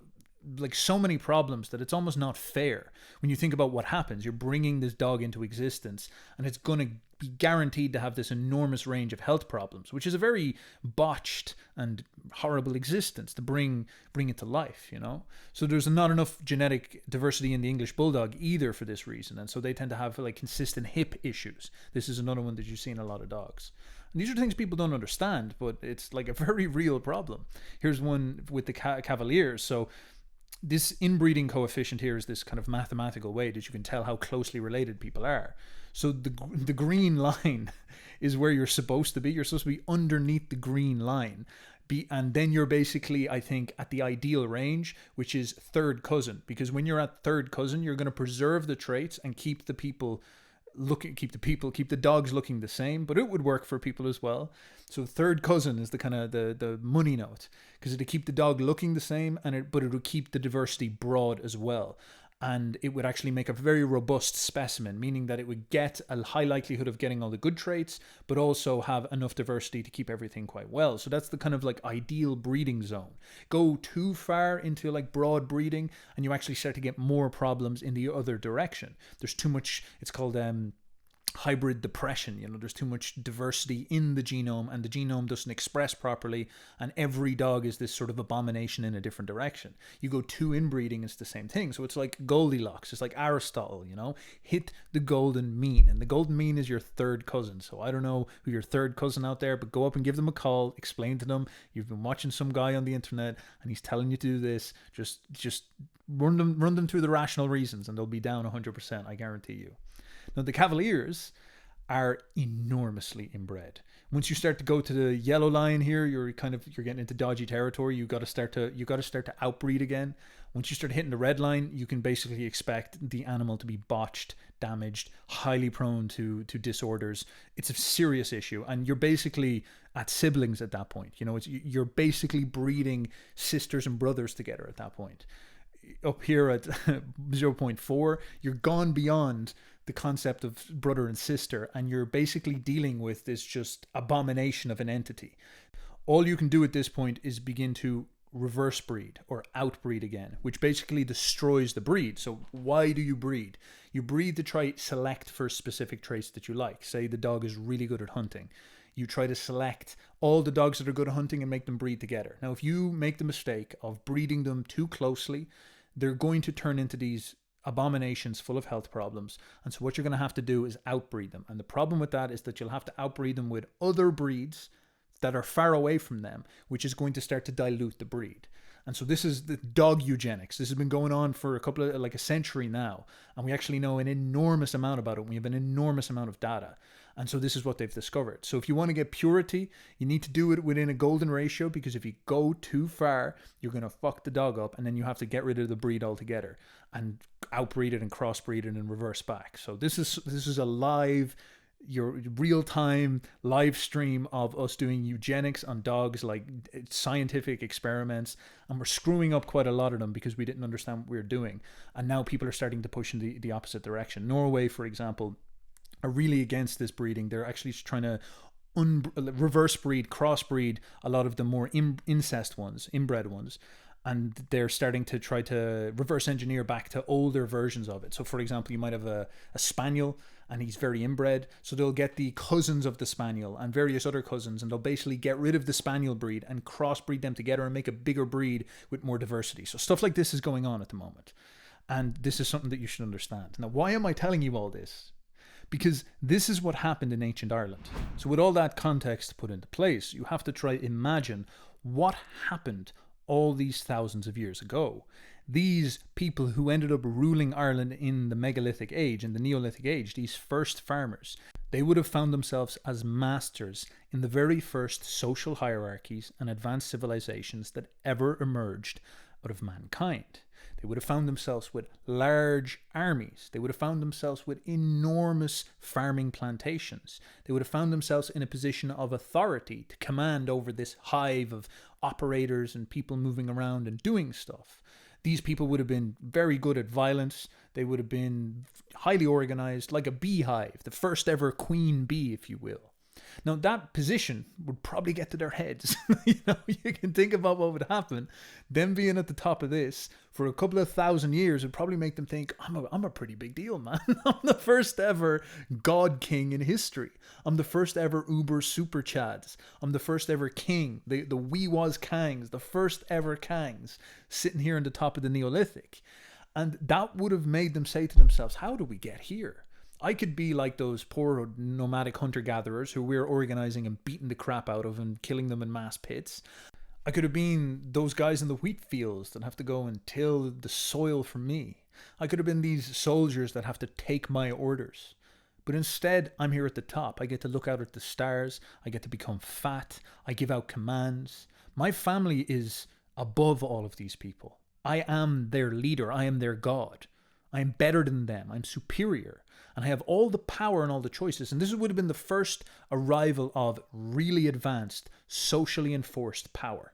like so many problems that it's almost not fair. When you think about what happens, you're bringing this dog into existence and it's going to be guaranteed to have this enormous range of health problems, which is a very botched and horrible existence to bring it to life, So there's not enough genetic diversity in the English Bulldog either for this reason. And so they tend to have like consistent hip issues. This is another one that you see in a lot of dogs. And these are things people don't understand, but it's like a very real problem. Here's one with the Cavaliers. So this inbreeding coefficient here is this kind of mathematical way that you can tell how closely related people are. So the green line is where you're supposed to be. You're supposed to be underneath the green line. And then you're basically, I think, at the ideal range, which is third cousin. Because when you're at third cousin, you're going to preserve the traits and keep the dogs looking the same, but it would work for people as well. So third cousin is the kind of the money note, because it'd keep the dog looking the same, but it would keep the diversity broad as well. And it would actually make a very robust specimen, meaning that it would get a high likelihood of getting all the good traits, but also have enough diversity to keep everything quite well. So that's the kind of like ideal breeding zone. Go too far into like broad breeding and you actually start to get more problems in the other direction. There's too much, it's called hybrid depression. There's too much diversity in the genome and the genome doesn't express properly, and every dog is this sort of abomination in a different direction. You go too inbreeding, it's the same thing. So it's like Goldilocks, it's like Aristotle, hit the golden mean, and the golden mean is your third cousin. So I don't know who your third cousin out there, but go up and give them a call, explain to them you've been watching some guy on the internet and he's telling you to do this. Just run them through the rational reasons and they'll be down 100%, I guarantee you. Now, the Cavaliers are enormously inbred. Once you start to go to the yellow line here, you're getting into dodgy territory. You got to start to outbreed again. Once you start hitting the red line, you can basically expect the animal to be botched, damaged, highly prone to disorders. It's a serious issue, and you're basically at siblings at that point. You're basically breeding sisters and brothers together at that point. Up here at 0.4, you're gone beyond the concept of brother and sister, and you're basically dealing with this just abomination of an entity. All you can do at this point is begin to reverse breed or outbreed again, which basically destroys the breed. So why do you breed? You breed to try select for specific traits that you like. Say the dog is really good at hunting. You try to select all the dogs that are good at hunting and make them breed together. Now, if you make the mistake of breeding them too closely, they're going to turn into these abominations full of health problems. And so what you're going to have to do is outbreed them. And the problem with that is that you'll have to outbreed them with other breeds that are far away from them, which is going to start to dilute the breed. And so this is the dog eugenics. This has been going on for a century now. And we actually know an enormous amount about it. We have an enormous amount of data. And so this is what they've discovered. So if you want to get purity, you need to do it within a golden ratio, because if you go too far, you're going to fuck the dog up, and then you have to get rid of the breed altogether and outbreed it and crossbreed it and reverse back. So this is a live, your real-time live stream of us doing eugenics on dogs, like scientific experiments, and we're screwing up quite a lot of them because we didn't understand what we were doing. And now people are starting to push in the opposite direction. Norway, for example, are really against this breeding. They're actually trying to reverse breed, crossbreed a lot of the more inbred ones. And they're starting to try to reverse engineer back to older versions of it. So, for example, you might have a spaniel and he's very inbred. So they'll get the cousins of the spaniel and various other cousins, and they'll basically get rid of the spaniel breed and crossbreed them together and make a bigger breed with more diversity. So stuff like this is going on at the moment. And this is something that you should understand. Now, why am I telling you all this? Because this is what happened in ancient Ireland. So with all that context put into place, you have to try to imagine what happened all these thousands of years ago. These people who ended up ruling Ireland in the megalithic age, in the Neolithic age, these first farmers, they would have found themselves as masters in the very first social hierarchies and advanced civilizations that ever emerged out of mankind. They would have found themselves with large armies. They would have found themselves with enormous farming plantations. They would have found themselves in a position of authority to command over this hive of operators and people moving around and doing stuff. These people would have been very good at violence. They would have been highly organized, like a beehive, the first ever queen bee, if you will. Now, that position would probably get to their heads. You can think about what would happen. Them being at the top of this for a couple of thousand years would probably make them think, I'm a pretty big deal, man. I'm the first ever God king in history. I'm the first ever Uber super chads. I'm the first ever king. The we was kangs, the first ever kangs, sitting here on the top of the Neolithic. And that would have made them say to themselves, how do we get here? I could be like those poor nomadic hunter-gatherers who we're organizing and beating the crap out of and killing them in mass pits. I could have been those guys in the wheat fields that have to go and till the soil for me. I could have been these soldiers that have to take my orders. But instead, I'm here at the top. I get to look out at the stars. I get to become fat. I give out commands. My family is above all of these people. I am their leader. I am their god. I am better than them. I'm superior. And I have all the power and all the choices. And this would have been the first arrival of really advanced, socially enforced power.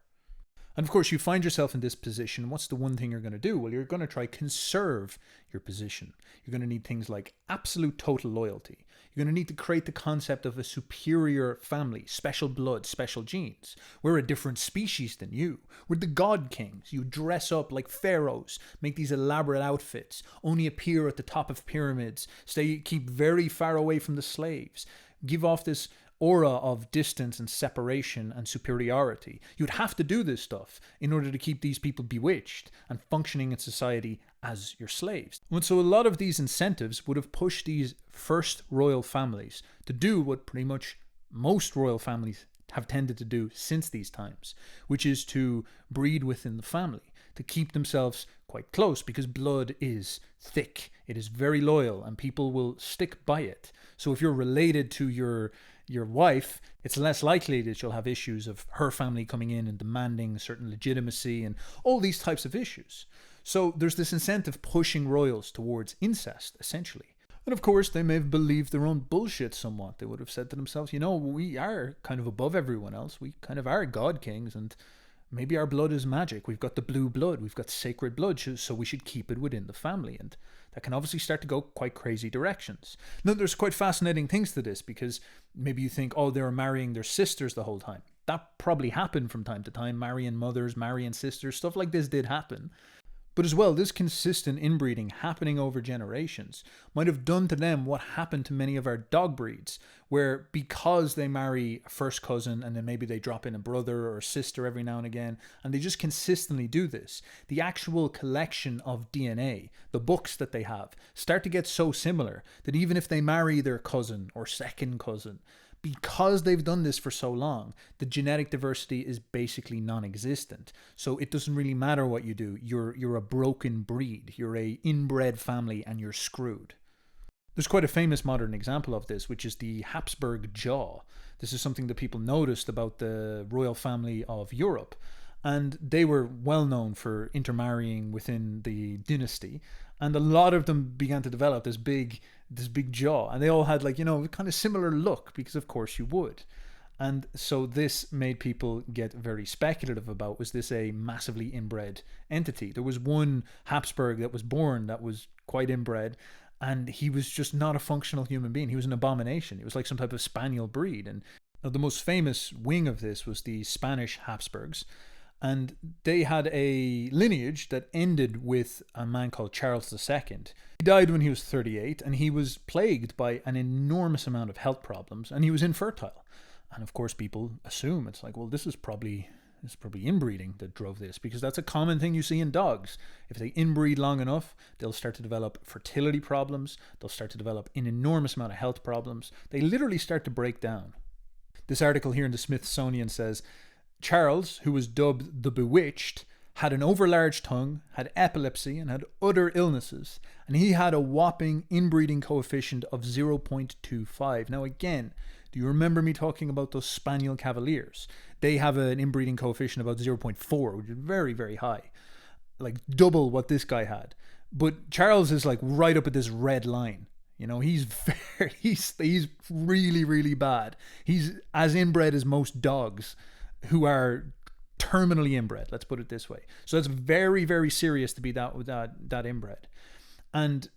And of course, you find yourself in this position. What's the one thing you're going to do? Well, you're going to try conserve your position. You're going to need things like absolute total loyalty. You're going to need to create the concept of a superior family, special blood, special genes. We're a different species than you. We're the god kings. You dress up like pharaohs, make these elaborate outfits, only appear at the top of pyramids, keep very far away from the slaves, give off this aura of distance and separation and superiority. You'd have to do this stuff in order to keep these people bewitched and functioning in society as your slaves. And so a lot of these incentives would have pushed these first royal families to do what pretty much most royal families have tended to do since these times, which is to breed within the family, to keep themselves quite close, because blood is thick, it is very loyal, and people will stick by it. So if you're related to your wife, it's less likely that you'll have issues of her family coming in and demanding certain legitimacy and all these types of issues. So there's this incentive pushing royals towards incest, essentially. And of course, they may have believed their own bullshit somewhat. They would have said to themselves, we are kind of above everyone else. We kind of are god kings, and maybe our blood is magic. We've got the blue blood. We've got sacred blood, so we should keep it within the family. And that can obviously start to go quite crazy directions. Now, there's quite fascinating things to this, because maybe you think, they were marrying their sisters the whole time. That probably happened from time to time, marrying mothers, marrying sisters, stuff like this did happen. But as well, this consistent inbreeding happening over generations might have done to them what happened to many of our dog breeds, where because they marry a first cousin and then maybe they drop in a brother or a sister every now and again, and they just consistently do this, the actual collection of DNA, the books that they have, start to get so similar that even if they marry their cousin or second cousin, because they've done this for so long, the genetic diversity is basically non-existent. So it doesn't really matter what you do. You're a broken breed. You're a inbred family and you're screwed. There's quite a famous modern example of this, which is the Habsburg jaw. This is something that people noticed about the royal family of Europe. And they were well known for intermarrying within the dynasty. And a lot of them began to develop this big jaw. And they all had kind of similar look, because of course you would. And so this made people get very speculative about, was this a massively inbred entity? There was one Habsburg that was born that was quite inbred, and he was just not a functional human being. He was an abomination. He was like some type of spaniel breed. And the most famous wing of this was the Spanish Habsburgs. And they had a lineage that ended with a man called Charles II. He died when he was 38, and he was plagued by an enormous amount of health problems, and he was infertile. And of course, people assume it's like, well, this is probably inbreeding that drove this, because that's a common thing you see in dogs. If they inbreed long enough, they'll start to develop fertility problems. They'll start to develop an enormous amount of health problems. They literally start to break down. This article here in the Smithsonian says, Charles, who was dubbed the Bewitched, had an overlarge tongue, had epilepsy, and had other illnesses, and he had a whopping inbreeding coefficient of 0.25. Now again, do you remember me talking about those Spaniel Cavaliers? They have an inbreeding coefficient about 0.4, which is very, very high. Like double what this guy had. But Charles is like right up at this red line. He's really, really bad. He's as inbred as most dogs who are terminally inbred, let's put it this way. So it's very, very serious to be that inbred. And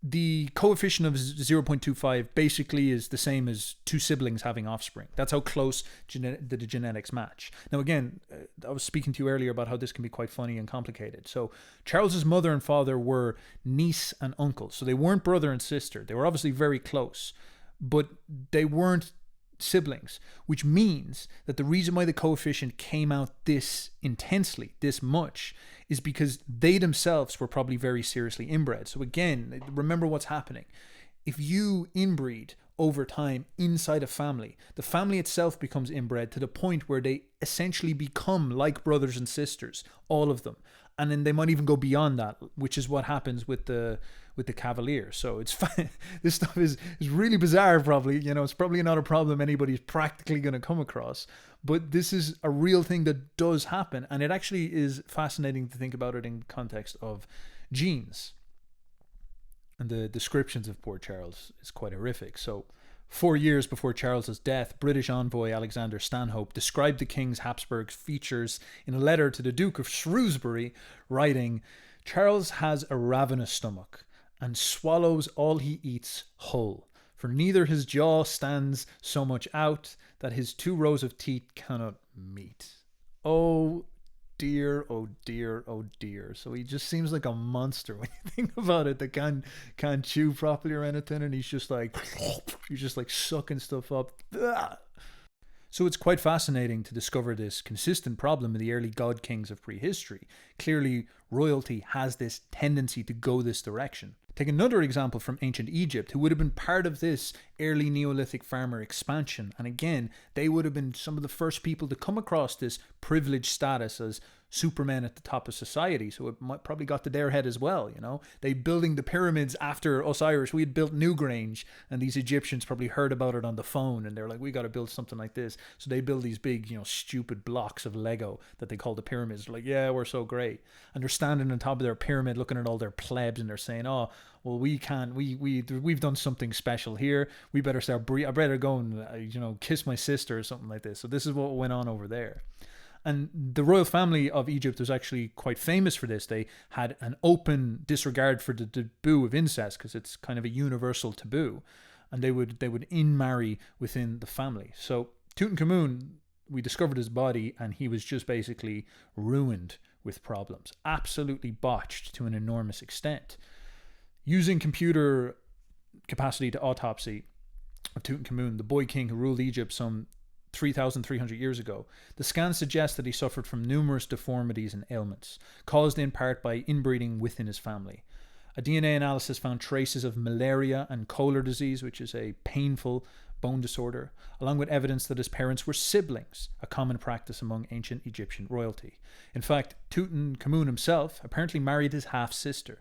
the coefficient of 0.25 basically is the same as two siblings having offspring. That's how close the genetics match. Now again, I was speaking to you earlier about how this can be quite funny and complicated. So Charles's mother and father were niece and uncle. So they weren't brother and sister. They were obviously very close, but they weren't siblings, which means that the reason why the coefficient came out this intensely, this much, is because they themselves were probably very seriously inbred. So again, remember what's happening. if you inbreed over time inside a family, the family itself becomes inbred to the point where they essentially become like brothers and sisters, all of them. And then they might even go beyond that, which is what happens with the Cavalier. So it's fine. This stuff is really bizarre, probably. It's probably not a problem anybody's practically going to come across. But this is a real thing that does happen. And it actually is fascinating to think about it in context of genes. And the descriptions of poor Charles is quite horrific. So 4 years before Charles's death, British envoy Alexander Stanhope described the King's Habsburg features in a letter to the Duke of Shrewsbury, writing, "Charles has a ravenous stomach, and swallows all he eats whole, for neither his jaw stands so much out that his 2 rows of teeth cannot meet." Oh dear, oh dear, oh dear. So he just seems like a monster when you think about it, that can't chew properly or anything, and he's just like sucking stuff up. So it's quite fascinating to discover this consistent problem in the early god kings of prehistory. Clearly, royalty has this tendency to go this direction. Take another example from ancient Egypt, who would have been part of this early Neolithic farmer expansion. And again, they would have been some of the first people to come across this privileged status as supermen at the top of society. So it probably got to their head as well, They building the pyramids after us Irish. We had built Newgrange, and these Egyptians probably heard about it on the phone, and they're like, we got to build something like this. So they build these big, stupid blocks of Lego that they call the pyramids. They're like, yeah, we're so great. And they're standing on top of their pyramid looking at all their plebs, and they're saying, oh, well, we've done something special here. We better I better go and, kiss my sister or something like this. So this is what went on over there. And the royal family of Egypt was actually quite famous for this. They had an open disregard for the taboo of incest, because it's kind of a universal taboo. And they would in-marry within the family. So Tutankhamun, we discovered his body, and he was just basically ruined with problems. Absolutely botched to an enormous extent. Using computer capacity to autopsy of Tutankhamun, the boy king who ruled Egypt some 3,300 years ago, the scans suggest that he suffered from numerous deformities and ailments, caused in part by inbreeding within his family. A DNA analysis found traces of malaria and Kohler disease, which is a painful bone disorder, along with evidence that his parents were siblings, a common practice among ancient Egyptian royalty. In fact, Tutankhamun himself apparently married his half-sister.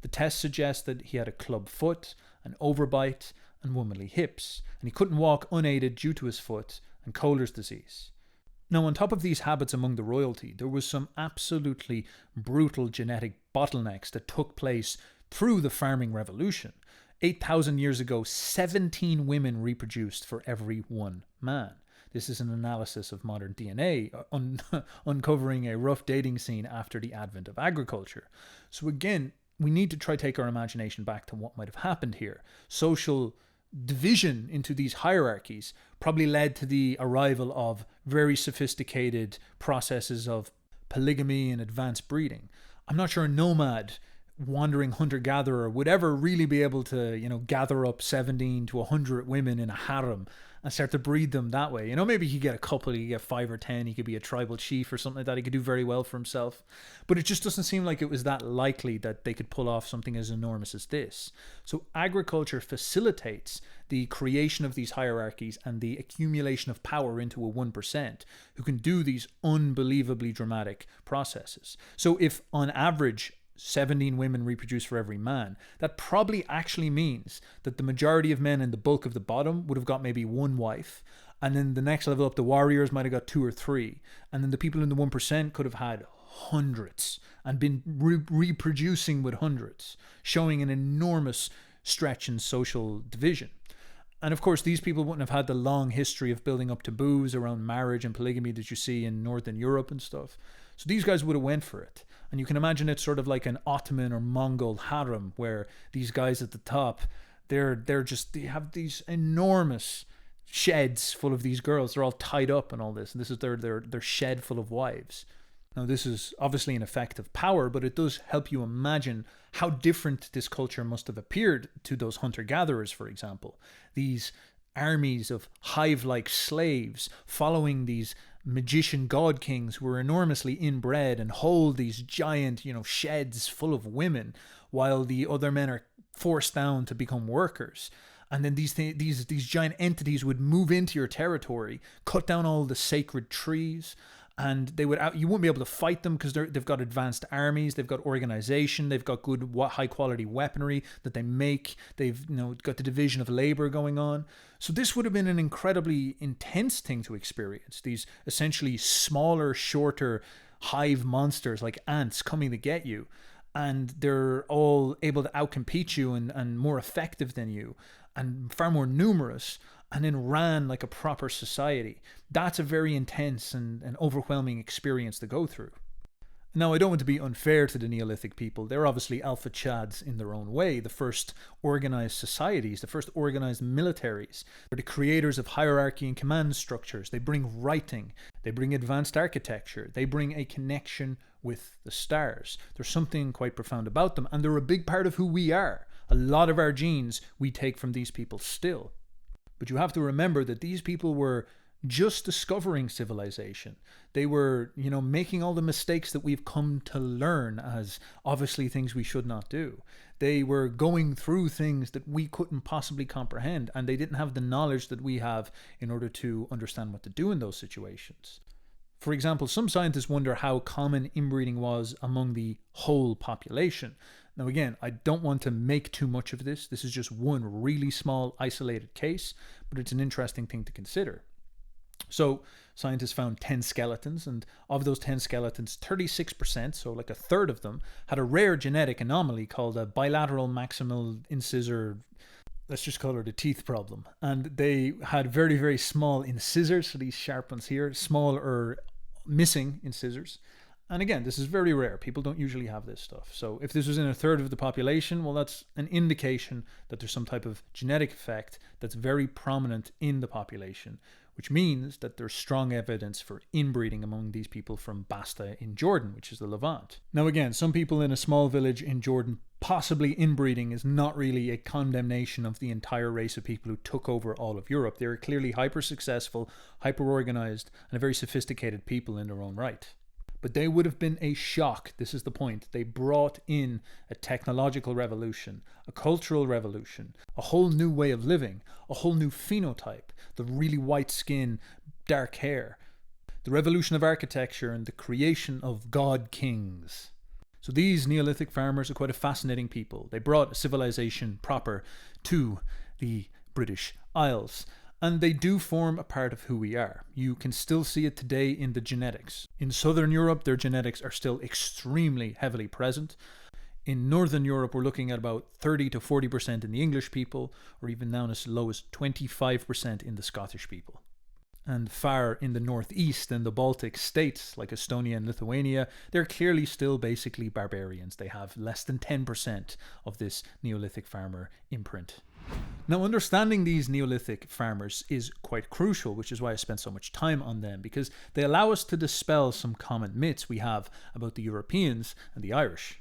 The test suggests that he had a club foot, an overbite, and womanly hips, and he couldn't walk unaided due to his foot and Kohler's disease. Now, on top of these habits among the royalty, there was some absolutely brutal genetic bottlenecks that took place through the farming revolution. 8,000 years ago, 17 women reproduced for every one man. This is an analysis of modern DNA, uncovering a rough dating scene after the advent of agriculture. So again, we need to try to take our imagination back to what might have happened here. Social division into these hierarchies probably led to the arrival of very sophisticated processes of polygamy and advanced breeding. I'm not sure a nomad, wandering hunter-gatherer would ever really be able to, gather up 17 to 100 women in a harem and start to breed them that way. Maybe he could get a couple, he could get 5 or 10, he could be a tribal chief or something like that. He could do very well for himself. But it just doesn't seem like it was that likely that they could pull off something as enormous as this. So agriculture facilitates the creation of these hierarchies and the accumulation of power into a 1% who can do these unbelievably dramatic processes. So if on average 17 women reproduce for every man, that probably actually means that the majority of men and the bulk of the bottom would have got maybe 1 wife, and then the next level up, the warriors might have got 2 or 3, and then the people in the 1% could have had hundreds and been reproducing with hundreds, showing an enormous stretch in social division. And of course, these people wouldn't have had the long history of building up taboos around marriage and polygamy that you see in Northern Europe and stuff. So these guys would have went for it. And you can imagine it sort of like an Ottoman or Mongol harem, where these guys at the top, they have these enormous sheds full of these girls. They're all tied up and all this. And this is their shed full of wives. Now, this is obviously an effect of power, but it does help you imagine how different this culture must have appeared to those hunter-gatherers, for example. These armies of hive-like slaves following these magician god kings who were enormously inbred and hold these giant, sheds full of women, while the other men are forced down to become workers. And then these giant entities would move into your territory, cut down all the sacred trees, and you wouldn't be able to fight them because they've got advanced armies, they've got organization, they've got good high quality weaponry that they make, they've got the division of labor going on. So this would have been an incredibly intense thing to experience. These essentially smaller, shorter hive monsters like ants coming to get you, and they're all able to outcompete you and more effective than you, and far more numerous, and then ran like a proper society. That's a very intense and overwhelming experience to go through. Now, I don't want to be unfair to the Neolithic people. They're obviously alpha chads in their own way, the first organized societies, the first organized militaries. They're the creators of hierarchy and command structures. They bring writing, they bring advanced architecture, they bring a connection with the stars. There's something quite profound about them, and they're a big part of who we are. A lot of our genes we take from these people still. But you have to remember that these people were just discovering civilization. They were, making all the mistakes that we've come to learn as obviously things we should not do. They were going through things that we couldn't possibly comprehend, and they didn't have the knowledge that we have in order to understand what to do in those situations. For example, some scientists wonder how common inbreeding was among the whole population. Now again, I don't want to make too much of this. This is just one really small isolated case, but it's an interesting thing to consider. So scientists found 10 skeletons, and of those 10 skeletons, 36%, so like a third of them, had a rare genetic anomaly called a bilateral maximal incisor, let's just call it a teeth problem. And they had very, very small incisors, so these sharp ones here, small or missing incisors. And again, this is very rare. People don't usually have this stuff. So if this was in a third of the population, well, that's an indication that there's some type of genetic effect that's very prominent in the population, which means that there's strong evidence for inbreeding among these people from Basta in Jordan, which is the Levant. Now again, some people in a small village in Jordan possibly inbreeding is not really a condemnation of the entire race of people who took over all of Europe. They were clearly hyper-successful, hyper-organized, and a very sophisticated people in their own right. But they would have been a shock. This is the point. They brought in a technological revolution, a cultural revolution, a whole new way of living, a whole new phenotype, the really white skin, dark hair, the revolution of architecture, and the creation of god kings. So these Neolithic farmers are quite a fascinating people. They brought a civilization proper to the British Isles. And they do form a part of who we are. You can still see it today in the genetics. In Southern Europe, their genetics are still extremely heavily present. In Northern Europe, we're looking at about 30 to 40% in the English people, or even down as low as 25% in the Scottish people. And far in the northeast and the Baltic states, like Estonia and Lithuania, they're clearly still basically barbarians. They have less than 10% of this Neolithic farmer imprint. Now, understanding these Neolithic farmers is quite crucial, which is why I spent so much time on them, because they allow us to dispel some common myths we have about the Europeans and the Irish.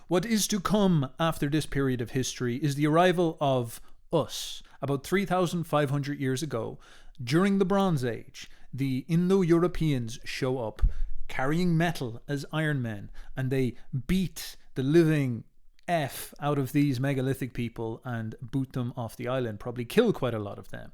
What is to come after this period of history is the arrival of us. About 3,500 years ago, during the Bronze Age, the Indo-Europeans show up carrying metal as Iron Men, and they beat the living F out of these megalithic people and boot them off the island, probably kill quite a lot of them.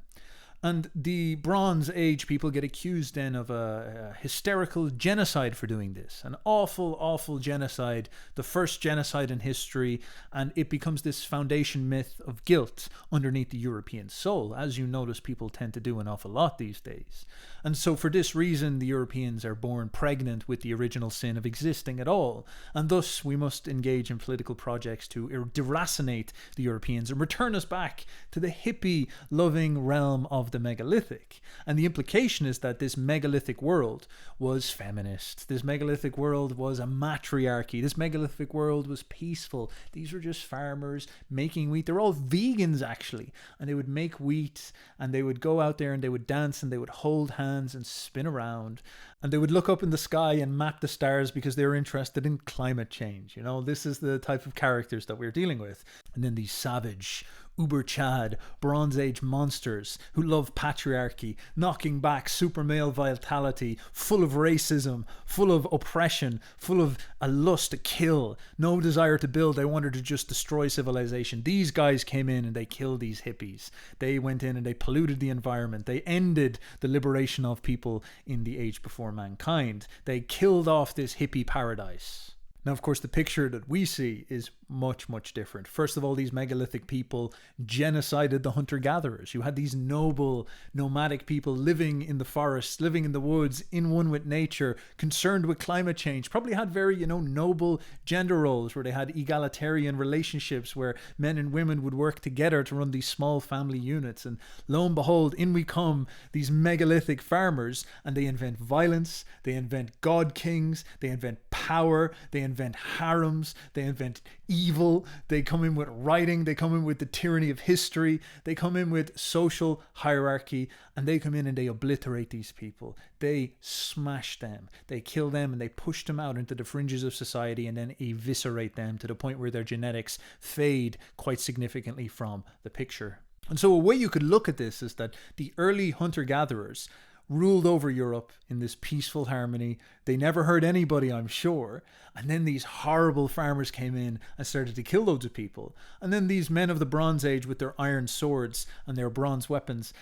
And the Bronze Age people get accused then of a hysterical genocide for doing this. An awful, awful genocide, the first genocide in history, and it becomes this foundation myth of guilt underneath the European soul, as you notice people tend to do an awful lot these days. And so for this reason, the Europeans are born pregnant with the original sin of existing at all, and thus we must engage in political projects to deracinate the Europeans and return us back to the hippie-loving realm of the megalithic. And the implication is that this megalithic world was feminist. This megalithic world was a matriarchy. This megalithic world was peaceful. These were just farmers making wheat. They're all vegans, actually. And they would make wheat, and they would go out there and they would dance and they would hold hands and spin around. And they would look up in the sky and map the stars because they were interested in climate change. You know, this is the type of characters that we're dealing with. And then these savage, Uber Chad, Bronze Age monsters who love patriarchy, knocking back super male vitality, full of racism, full of oppression, full of a lust to kill, no desire to build. They wanted to just destroy civilization. These guys came in and they killed these hippies. They went in and they polluted the environment. They ended the liberation of people in the age before mankind. They killed off this hippie paradise. Now, of course, the picture that we see is much, much different. First of all, these megalithic people genocided the hunter-gatherers. You had these noble, nomadic people living in the forests, living in the woods, in one with nature, concerned with climate change, probably had very, noble gender roles where they had egalitarian relationships where men and women would work together to run these small family units. And lo and behold, in we come, these megalithic farmers, and they invent violence, they invent god kings, they invent power, they invent harems, they invent evil, they come in with writing, they come in with the tyranny of history, they come in with social hierarchy, and they come in and they obliterate these people. They smash them, they kill them, and they push them out into the fringes of society and then eviscerate them to the point where their genetics fade quite significantly from the picture. And so a way you could look at this is that the early hunter-gatherers ruled over Europe in this peaceful harmony. They never hurt anybody, I'm sure. And then these horrible farmers came in and started to kill loads of people. And then these men of the Bronze Age with their iron swords and their bronze weapons,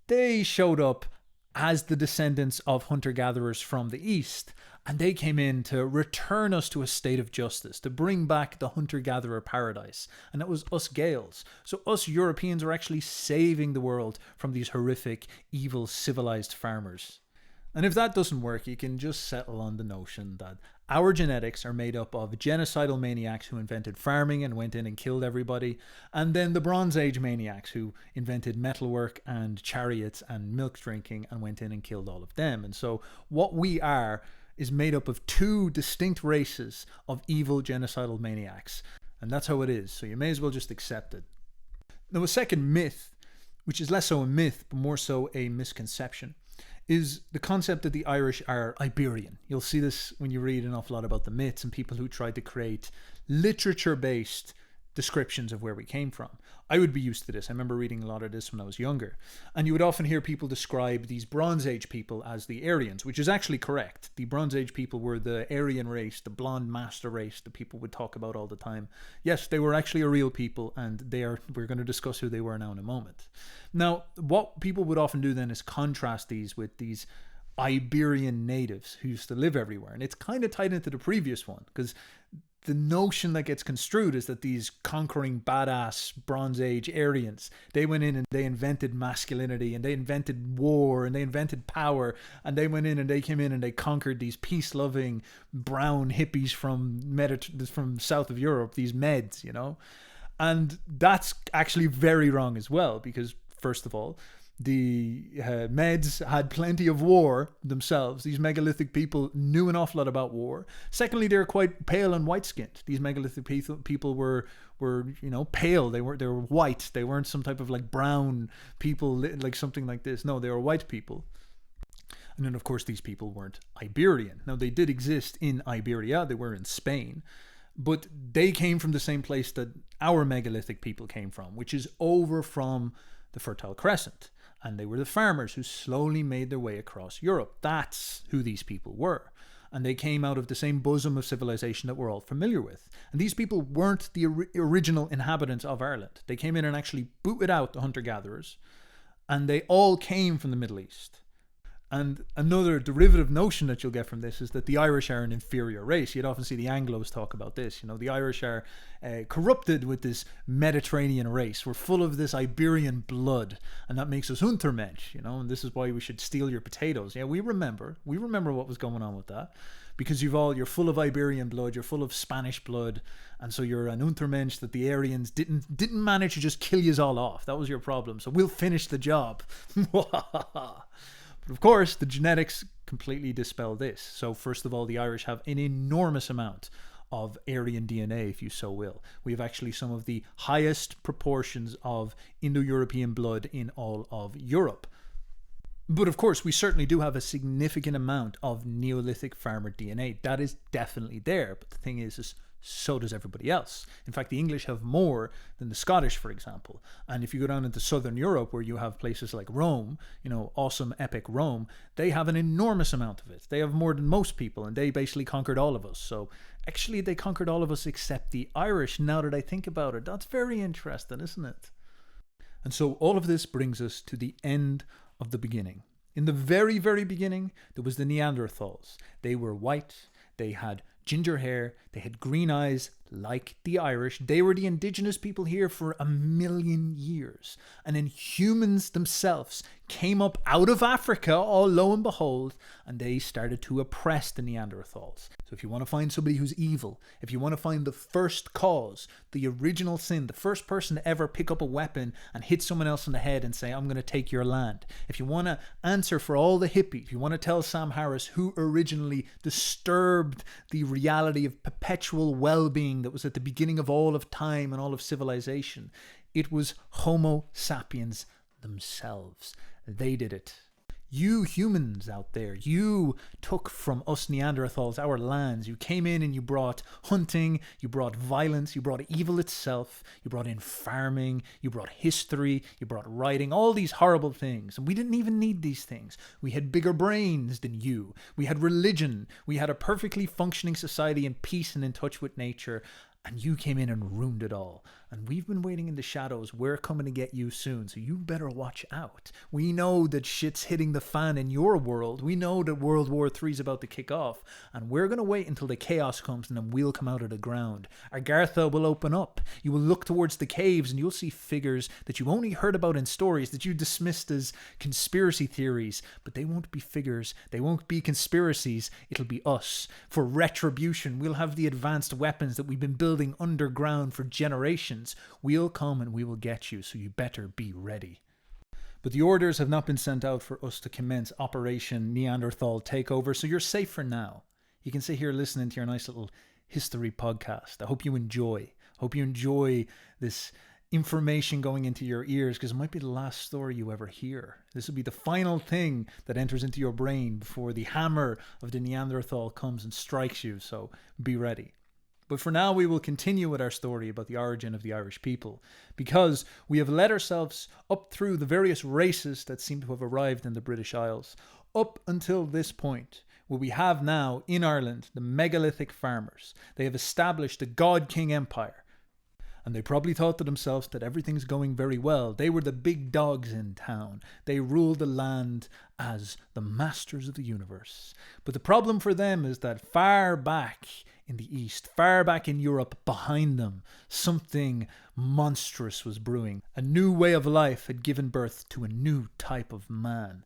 they showed up as the descendants of hunter-gatherers from the East. And they came in to return us to a state of justice, to bring back the hunter-gatherer paradise. And that was us Gaels. So us Europeans are actually saving the world from these horrific, evil, civilized farmers. And if that doesn't work, you can just settle on the notion that our genetics are made up of genocidal maniacs who invented farming and went in and killed everybody, and then the Bronze Age maniacs who invented metalwork and chariots and milk drinking and went in and killed all of them. And so what we are is made up of two distinct races of evil genocidal maniacs. And that's how it is. So you may as well just accept it. Now, a second myth, which is less so a myth, but more so a misconception, is the concept that the Irish are Iberian. You'll see this when you read an awful lot about the myths and people who tried to create literature-based descriptions of where we came from. I would be used to this. I remember reading a lot of this when I was younger. And you would often hear people describe these Bronze Age people as the Aryans, which is actually correct. The Bronze Age people were the Aryan race, the blonde master race that people would talk about all the time. Yes, they were actually a real people, and we're going to discuss who they were now in a moment. Now, what people would often do then is contrast these with these Iberian natives who used to live everywhere. And it's kind of tied into the previous one, because the notion that gets construed is that these conquering badass Bronze Age Aryans, they went in and they invented masculinity and they invented war and they invented power, and they went in and they came in and they conquered these peace-loving brown hippies from south of Europe, these Meds, And that's actually very wrong as well, because first of all, the Meds had plenty of war themselves. These megalithic people knew an awful lot about war. Secondly, they're quite pale and white-skinned. These megalithic people were pale. They were white. They weren't some type of like brown people, like something like this. No, they were white people. And then, of course, these people weren't Iberian. Now, they did exist in Iberia. They were in Spain. But they came from the same place that our megalithic people came from, which is over from the Fertile Crescent. And they were the farmers who slowly made their way across Europe. That's who these people were. And they came out of the same bosom of civilization that we're all familiar with. And these people weren't the original inhabitants of Ireland. They came in and actually booted out the hunter-gatherers. And they all came from the Middle East. And another derivative notion that you'll get from this is that the Irish are an inferior race. You'd often see the Anglos talk about this. The Irish are corrupted with this Mediterranean race. We're full of this Iberian blood, and that makes us Untermensch, and this is why we should steal your potatoes. Yeah, we remember what was going on with that, because you're full of Iberian blood, you're full of Spanish blood, and so you're an Untermensch that the Aryans didn't manage to just kill yous all off. That was your problem. So we'll finish the job. Of course, the genetics completely dispel this. So first of all, the Irish have an enormous amount of Aryan DNA, if you so will. We have actually some of the highest proportions of Indo-European blood in all of Europe. But of course, we certainly do have a significant amount of Neolithic farmer DNA. That is definitely there. But the thing is so does everybody else. In fact, the English have more than the Scottish, for example. And if you go down into southern Europe, where you have places like Rome, awesome, epic Rome, they have an enormous amount of it. They have more than most people, and they basically conquered all of us. So actually, they conquered all of us except the Irish, now that I think about it. That's very interesting, isn't it? And so all of this brings us to the end of the beginning. In the very, very beginning, there was the Neanderthals. They were white, they had ginger hair, they had green eyes like the Irish. They were the indigenous people here for 1,000,000 years. And then humans themselves came up out of Africa, all lo and behold, and they started to oppress the Neanderthals. So if you want to find somebody who's evil, if you want to find the first cause, the original sin, the first person to ever pick up a weapon and hit someone else in the head and say, I'm going to take your land. If you want to answer for all the hippies, if you want to tell Sam Harris who originally disturbed the reality of perpetual well-being that was at the beginning of all of time and all of civilization, it was Homo sapiens themselves. They did it. You humans out there, you took from us Neanderthals our lands. You came in and you brought hunting, you brought violence, you brought evil itself, you brought in farming, you brought history, you brought writing, all these horrible things. And we didn't even need these things. We had bigger brains than you. We had religion. We had a perfectly functioning society in peace and in touch with nature. And you came in and ruined it all. And we've been waiting in the shadows. We're coming to get you soon, so you better watch out. We know that shit's hitting the fan in your world. We know that World War III is about to kick off. And we're going to wait until the chaos comes and then we'll come out of the ground. Agartha will open up. You will look towards the caves and you'll see figures that you only heard about in stories that you dismissed as conspiracy theories. But they won't be figures. They won't be conspiracies. It'll be us. For retribution, we'll have the advanced weapons that we've been building underground for generations. We'll come and we will get you, so you better be ready. But the orders have not been sent out for us to commence Operation Neanderthal Takeover, so you're safe for now. You can sit here listening to your nice little history podcast. I hope you enjoy. This information going into your ears, because it might be the last story you ever hear. This will be the final thing that enters into your brain before the hammer of the Neanderthal comes and strikes you, so be ready. But for now, we will continue with our story about the origin of the Irish people, because we have led ourselves up through the various races that seem to have arrived in the British Isles, up until this point, where we have now in Ireland the megalithic farmers. They have established the God King Empire. And they probably thought to themselves that everything's going very well. They were the big dogs in town. They ruled the land as the masters of the universe. But the problem for them is that far back in the East, far back in Europe behind them, something monstrous was brewing. A new way of life had given birth to a new type of man.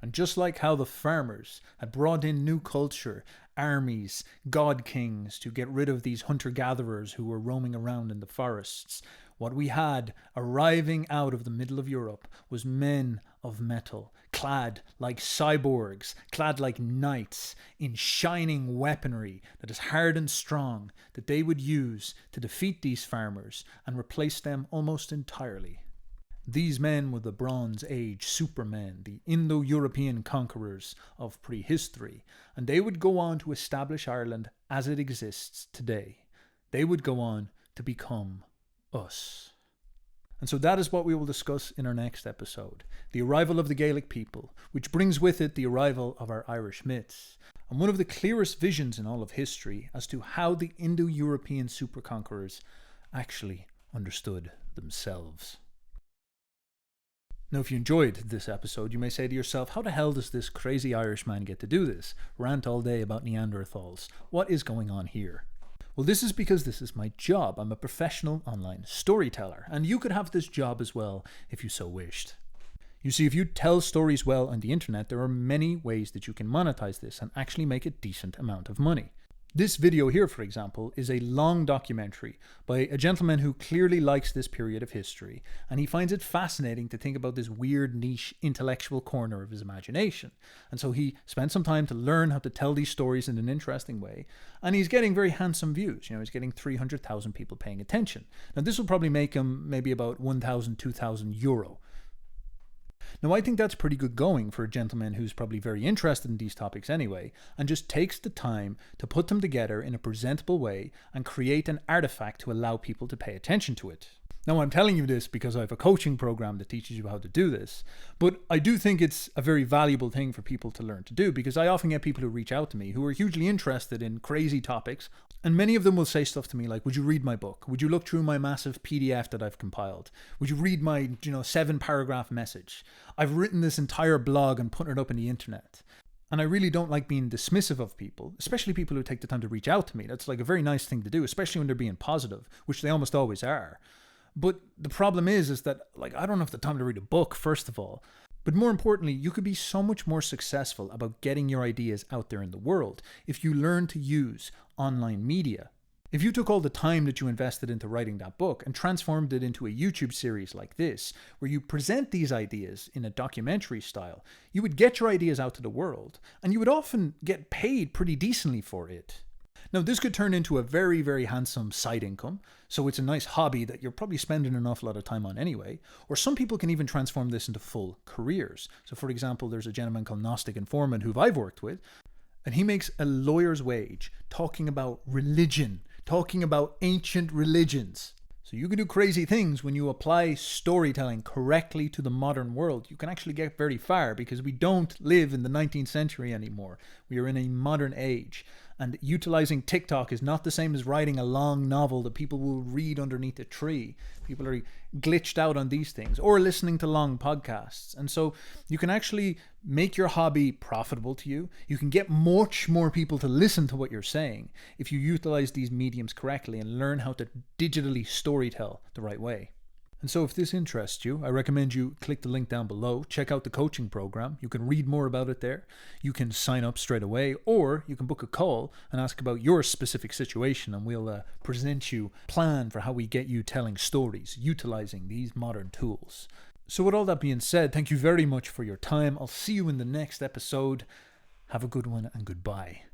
And just like how the farmers had brought in new culture, armies, god kings to get rid of these hunter-gatherers who were roaming around in the forests, what we had arriving out of the middle of Europe was men of metal, clad like cyborgs, clad like knights, in shining weaponry that is hard and strong, that they would use to defeat these farmers and replace them almost entirely. These men were the Bronze Age supermen, the Indo-European conquerors of prehistory, and they would go on to establish Ireland as it exists today. They would go on to become us. And so that is what we will discuss in our next episode, the arrival of the Gaelic people, which brings with it the arrival of our Irish myths, and one of the clearest visions in all of history as to how the Indo-European superconquerors actually understood themselves. Now, if you enjoyed this episode, you may say to yourself, how the hell does this crazy Irishman get to do this? Rant all day about Neanderthals. What is going on here? Well, this is because this is my job. I'm a professional online storyteller, and you could have this job as well if you so wished. You see, if you tell stories well on the internet, there are many ways that you can monetize this and actually make a decent amount of money. This video here, for example, is a long documentary by a gentleman who clearly likes this period of history, and he finds it fascinating to think about this weird niche intellectual corner of his imagination. And so he spent some time to learn how to tell these stories in an interesting way, and he's getting very handsome views. He's getting 300,000 people paying attention. Now, this will probably make him maybe about 1,000, 2,000 euro. Now, I think that's pretty good going for a gentleman who's probably very interested in these topics anyway, and just takes the time to put them together in a presentable way and create an artifact to allow people to pay attention to it. Now, I'm telling you this because I have a coaching program that teaches you how to do this, but I do think it's a very valuable thing for people to learn to do, because I often get people who reach out to me who are hugely interested in crazy topics, and many of them will say stuff to me like, would you read my book? Would you look through my massive PDF that I've compiled? Would you read my 7-paragraph message? I've written this entire blog and put it up on the internet. And I really don't like being dismissive of people, especially people who take the time to reach out to me. That's like a very nice thing to do, especially when they're being positive, which they almost always are. But the problem is that, like, I don't have the time to read a book, first of all. But more importantly, you could be so much more successful about getting your ideas out there in the world if you learn to use online media. If you took all the time that you invested into writing that book and transformed it into a YouTube series like this, where you present these ideas in a documentary style, you would get your ideas out to the world, and you would often get paid pretty decently for it. Now, this could turn into a very, very handsome side income, so it's a nice hobby that you're probably spending an awful lot of time on anyway, or some people can even transform this into full careers. So, for example, there's a gentleman called Gnostic Informant who I've worked with, and he makes a lawyer's wage talking about religion, talking about ancient religions. So you can do crazy things when you apply storytelling correctly to the modern world. You can actually get very far, because we don't live in the 19th century anymore. We are in a modern age. And utilizing TikTok is not the same as writing a long novel that people will read underneath a tree. People are glitched out on these things, or listening to long podcasts. And so you can actually make your hobby profitable to you. You can get much more people to listen to what you're saying if you utilize these mediums correctly and learn how to digitally storytell the right way. And so if this interests you, I recommend you click the link down below, check out the coaching program. You can read more about it there. You can sign up straight away, or you can book a call and ask about your specific situation, and we'll present you a plan for how we get you telling stories utilizing these modern tools. So with all that being said, thank you very much for your time. I'll see you in the next episode. Have a good one, and goodbye.